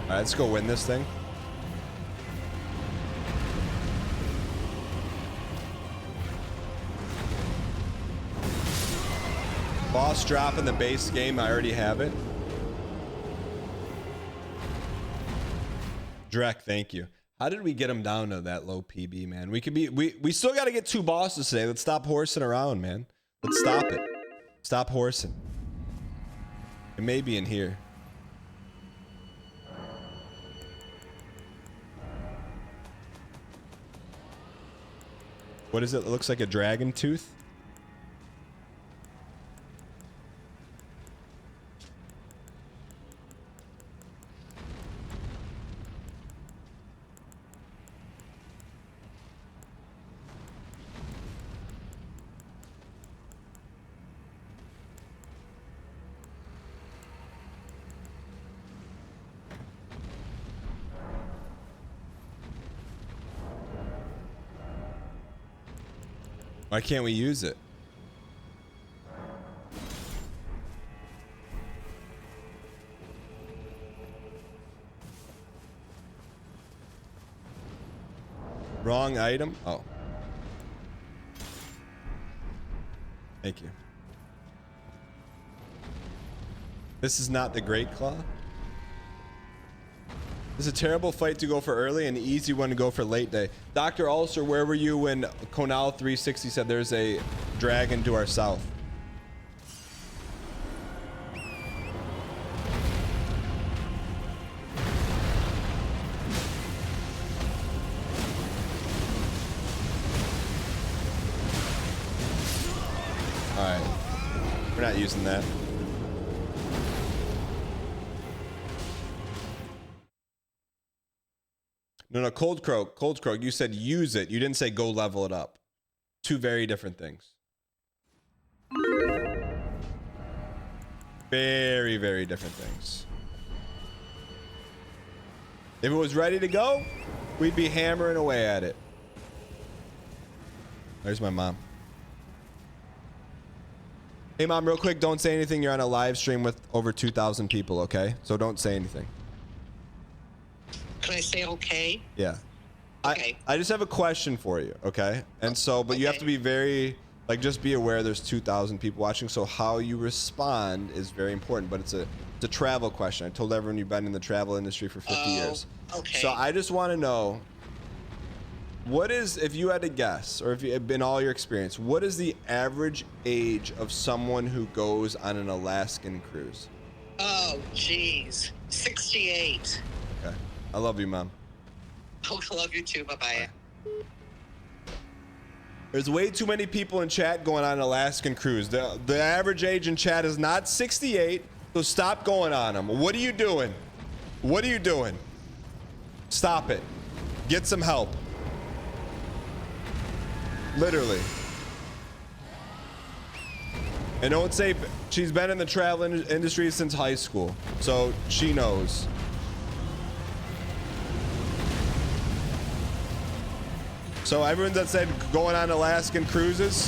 All right, let's go win this thing. Boss drop in the base game. I already have it. Drek, thank you. How did we get him down to that low PB, man? We could be. We still got to get 2 bosses today. Let's stop horsing around, man. Let's stop it. Stop horsing. It may be in here. What is it? It looks like a dragon tooth. Why can't we use it? Wrong item? Oh. Thank you. This is not the Great Claw? This is a terrible fight to go for early and an easy one to go for late day. Dr. Ulcer, where were you when Konal 360 said there's a dragon to our south? Alright. We're not using that. No, Cold Croak, you said use it. You didn't say go level it up. 2 very different things. Very, very different things. If it was ready to go, we'd be hammering away at it. There's my mom. Hey, Mom, real quick, don't say anything. You're on a live stream with over 2,000 people, okay? So don't say anything. Can I say okay? Yeah. Okay. I just have a question for you, okay? And so, but you have to be very, like, just be aware there's 2,000 people watching, so how you respond is very important, but it's a travel question. I told everyone you've been in the travel industry for 50 years. Okay. So I just want to know, what is, if you had to guess, or if you had been all your experience, what is the average age of someone who goes on an Alaskan cruise? Oh, geez. 68. Okay. I love you, Mom. Oh, I love you too. Bye-bye. There's way too many people in chat going on an Alaskan cruise. The average age in chat is not 68, so stop going on them. What are you doing? What are you doing? Stop it. Get some help. Literally. And don't say, she's been in the travel industry since high school, so she knows. So everyone that said going on Alaskan cruises,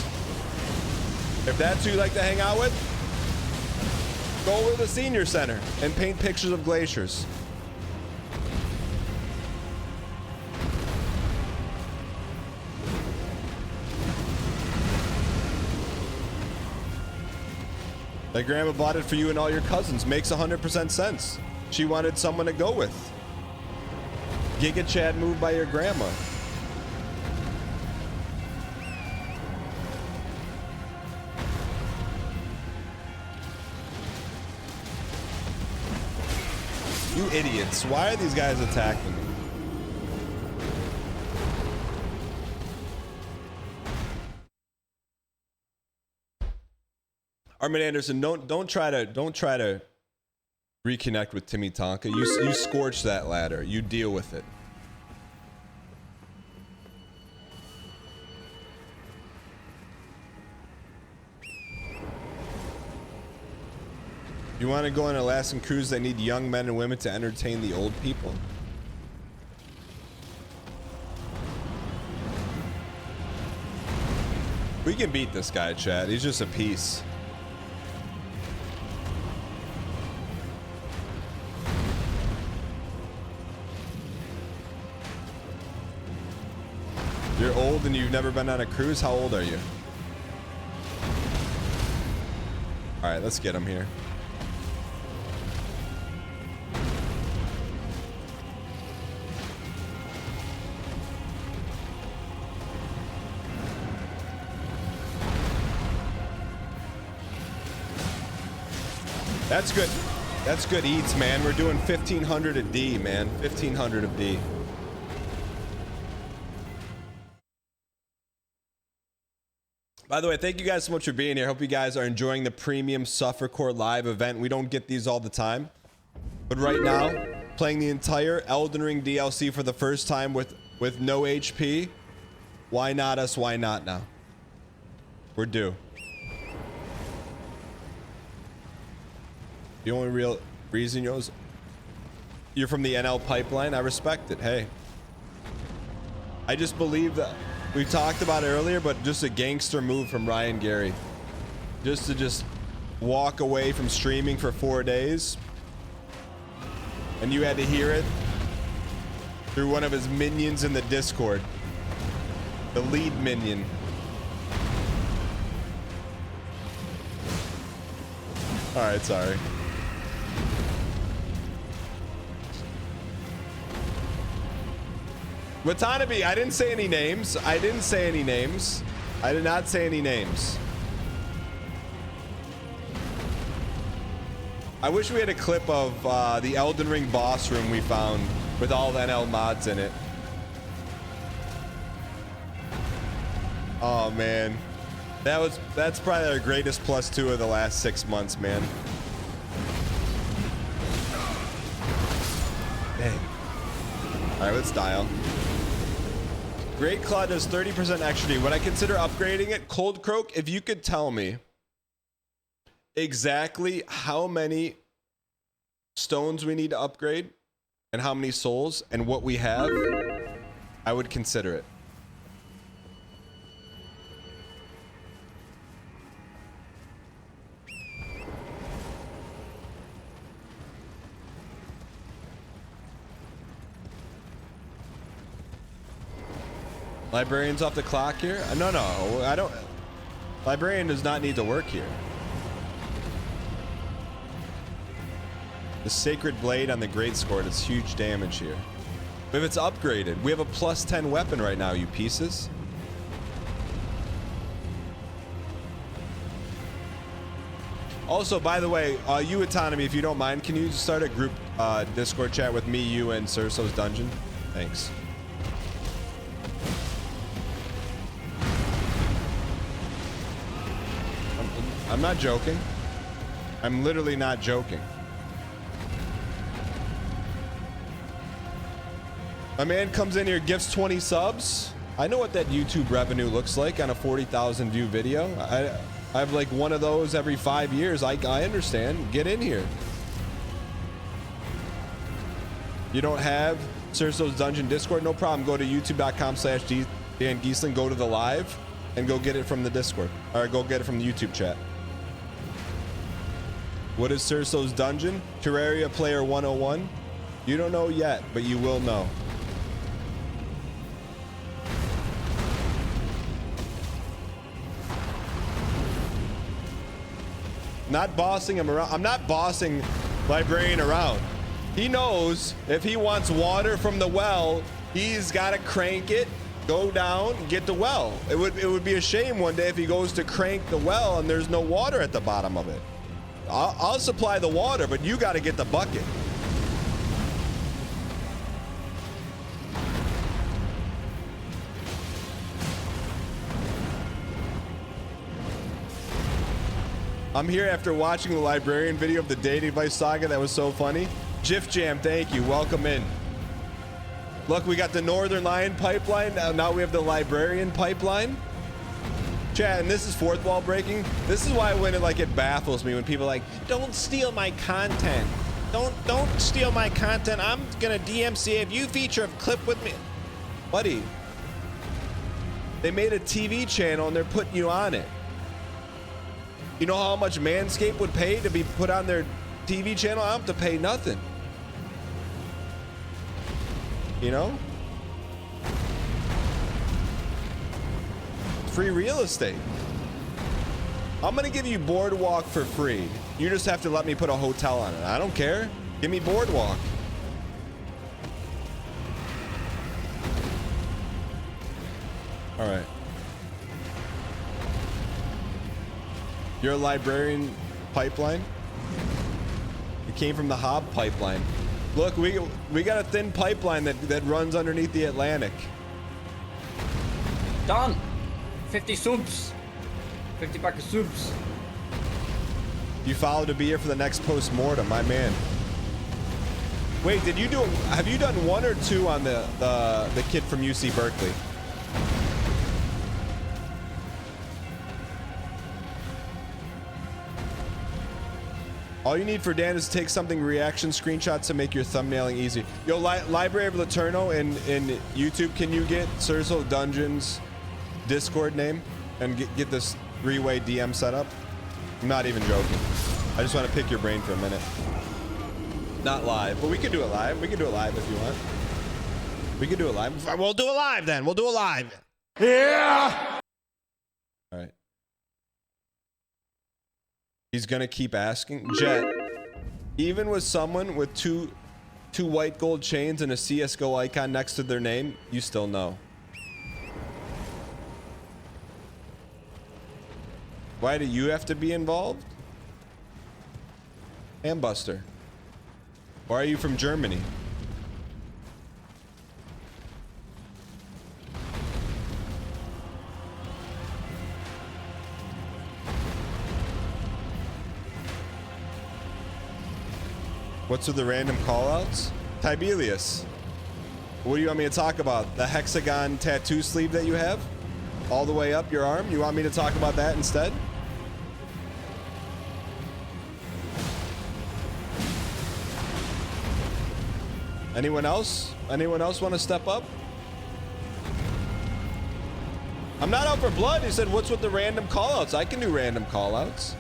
if that's who you like to hang out with, go over to the senior center and paint pictures of glaciers. Like grandma bought it for you and all your cousins. Makes 100% sense. She wanted someone to go with. Giga Chad moved by your grandma. You idiots. Why are these guys attacking me? Armin Anderson, don't try to reconnect with Timmy Tonka. You scorched that ladder. You deal with it. You want to go on an Alaskan cruise? They need young men and women to entertain the old people. We can beat this guy, Chad. He's just a piece. You're old and you've never been on a cruise? How old are you? All right, let's get him here. That's good. That's good eats, man. We're doing 1,500 a D, man. 1,500 a D. By the way, thank you guys so much for being here. Hope you guys are enjoying the premium Suffercore live event. We don't get these all the time. But right now, playing the entire Elden Ring DLC for the first time with no HP. Why not us? Why not now? We're due. The only real reason you're from the NL pipeline, I respect it. Hey. I just believe that we talked about it earlier, but just a gangster move from Ryan Gary. Just to walk away from streaming for 4 days. And you had to hear it through one of his minions in the Discord. The lead minion. Alright, sorry. Watanabe, I didn't say any names. I didn't say any names. I did not say any names. I wish we had a clip of the Elden Ring boss room we found with all the NL mods in it. Oh man, that's probably our greatest +2 of the last 6 months, man. Dang. All right, let's dial. Great Claw does 30% extra D. Would I consider upgrading it? Cold Croak, if you could tell me exactly how many stones we need to upgrade and how many souls and what we have, I would consider it. Librarian's off the clock here? No, I don't. Librarian does not need to work here. The Sacred Blade on the Great Sword does huge damage here. But if it's upgraded, we have a +10 weapon right now, you pieces. Also, by the way, you Autonomy, if you don't mind, can you start a group Discord chat with me, you, and Cerso's Dungeon? Thanks. I'm not joking. I'm literally not joking. My man comes in here, gifts 20 subs. I know what that YouTube revenue looks like on a 40,000 view video. I have like one of those every 5 years. I understand. Get in here. You don't have Cerso's Dungeon Discord? No problem. Go to youtube.com/DanGheesling. Go to the live and go get it from the Discord. Or go get it from the YouTube chat. What is Cerso's Dungeon? Terraria Player 101? You don't know yet, but you will know. Not bossing him around. I'm not bossing Librarian around. He knows if he wants water from the well, he's got to crank it, go down, get the well. It would be a shame one day if he goes to crank the well and there's no water at the bottom of it. I'll supply the water, but you got to get the bucket. I'm here after watching the Librarian video of the dating advice saga. That was so funny. Jif Jam, thank you. Welcome in. Look, we got the Northern Lion pipeline. Now we have the Librarian pipeline. Chat, and this is fourth wall breaking. This is why when it baffles me when people are like, don't steal my content. Don't steal my content. I'm gonna DMCA if you feature a clip with me. Buddy, they made a TV channel and they're putting you on it. You know how much Manscaped would pay to be put on their TV channel? I don't have to pay nothing. You know? free real estate. I'm gonna give you Boardwalk for free. You just have to let me put a hotel on it. I don't care. Give me Boardwalk. All right. You're a librarian pipeline? It came from the Hob pipeline. Look, we got a thin pipeline that runs underneath the Atlantic. Done. 50 subs. 50 pack of subs. You followed to be here for the next post-mortem, my man. Wait, did you do? Have you done 1 or 2 on the kid from UC Berkeley? All you need for Dan is to take something reaction screenshots to make your thumbnailing easy. Yo, Library of Laterno in YouTube, can you get Surso Dungeons Discord name and get this 3-way DM set up? I'm not even joking. I just want to pick your brain for a minute. Not live, but we could do it live. We could do it live if you want. We could do it live. We'll do it live then. We'll do it live. Yeah. All right. He's gonna keep asking. Jet, even with someone with two white gold chains and a CSGO icon next to their name, you still know. Why do you have to be involved? Ambuster. Why are you from Germany? What's with the random callouts? Tibelius. What do you want me to talk about? The hexagon tattoo sleeve that you have? All the way up your arm? You want me to talk about that instead? Anyone else? Anyone else want to step up? I'm not out for blood. He said, what's with the random callouts? I can do random callouts.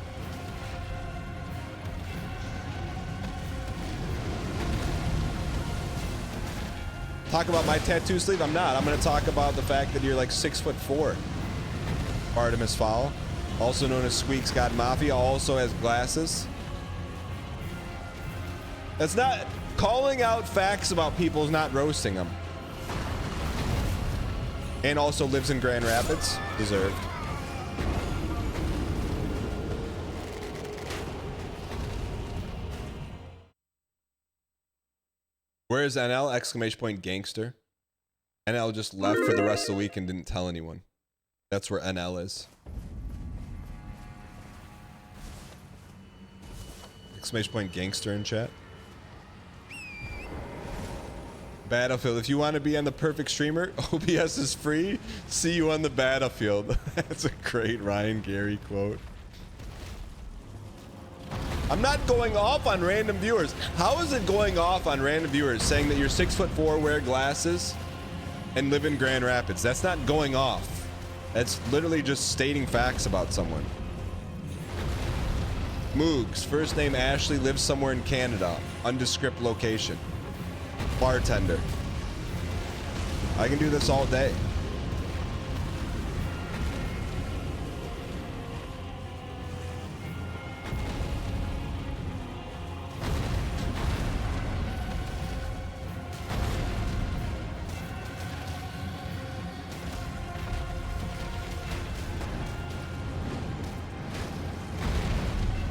Talk about my tattoo sleeve? I'm not. I'm going to talk about the fact that you're like 6'4". Artemis Fowl, also known as Squeaks God Mafia, also has glasses. That's not calling out facts about people is not roasting them. And also lives in Grand Rapids. Deserved. Where is NL? Exclamation point gangster. NL just left for the rest of the week and didn't tell anyone. That's where NL is. Exclamation point gangster in chat. Battlefield. If you want to be on the perfect streamer, OBS is free. See you on the battlefield. That's a great Ryan Gary quote. I'm not going off on random viewers. How is it going off on random viewers saying that you're 6'4", wear glasses, and live in Grand Rapids? That's not going off. That's literally just stating facts about someone. Moogs, first name Ashley, lives somewhere in Canada. Undescript location. Bartender. I can do this all day.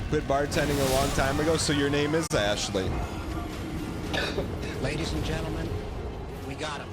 Quit bartending a long time ago, so your name is Ashley. Ladies and gentlemen, we got him.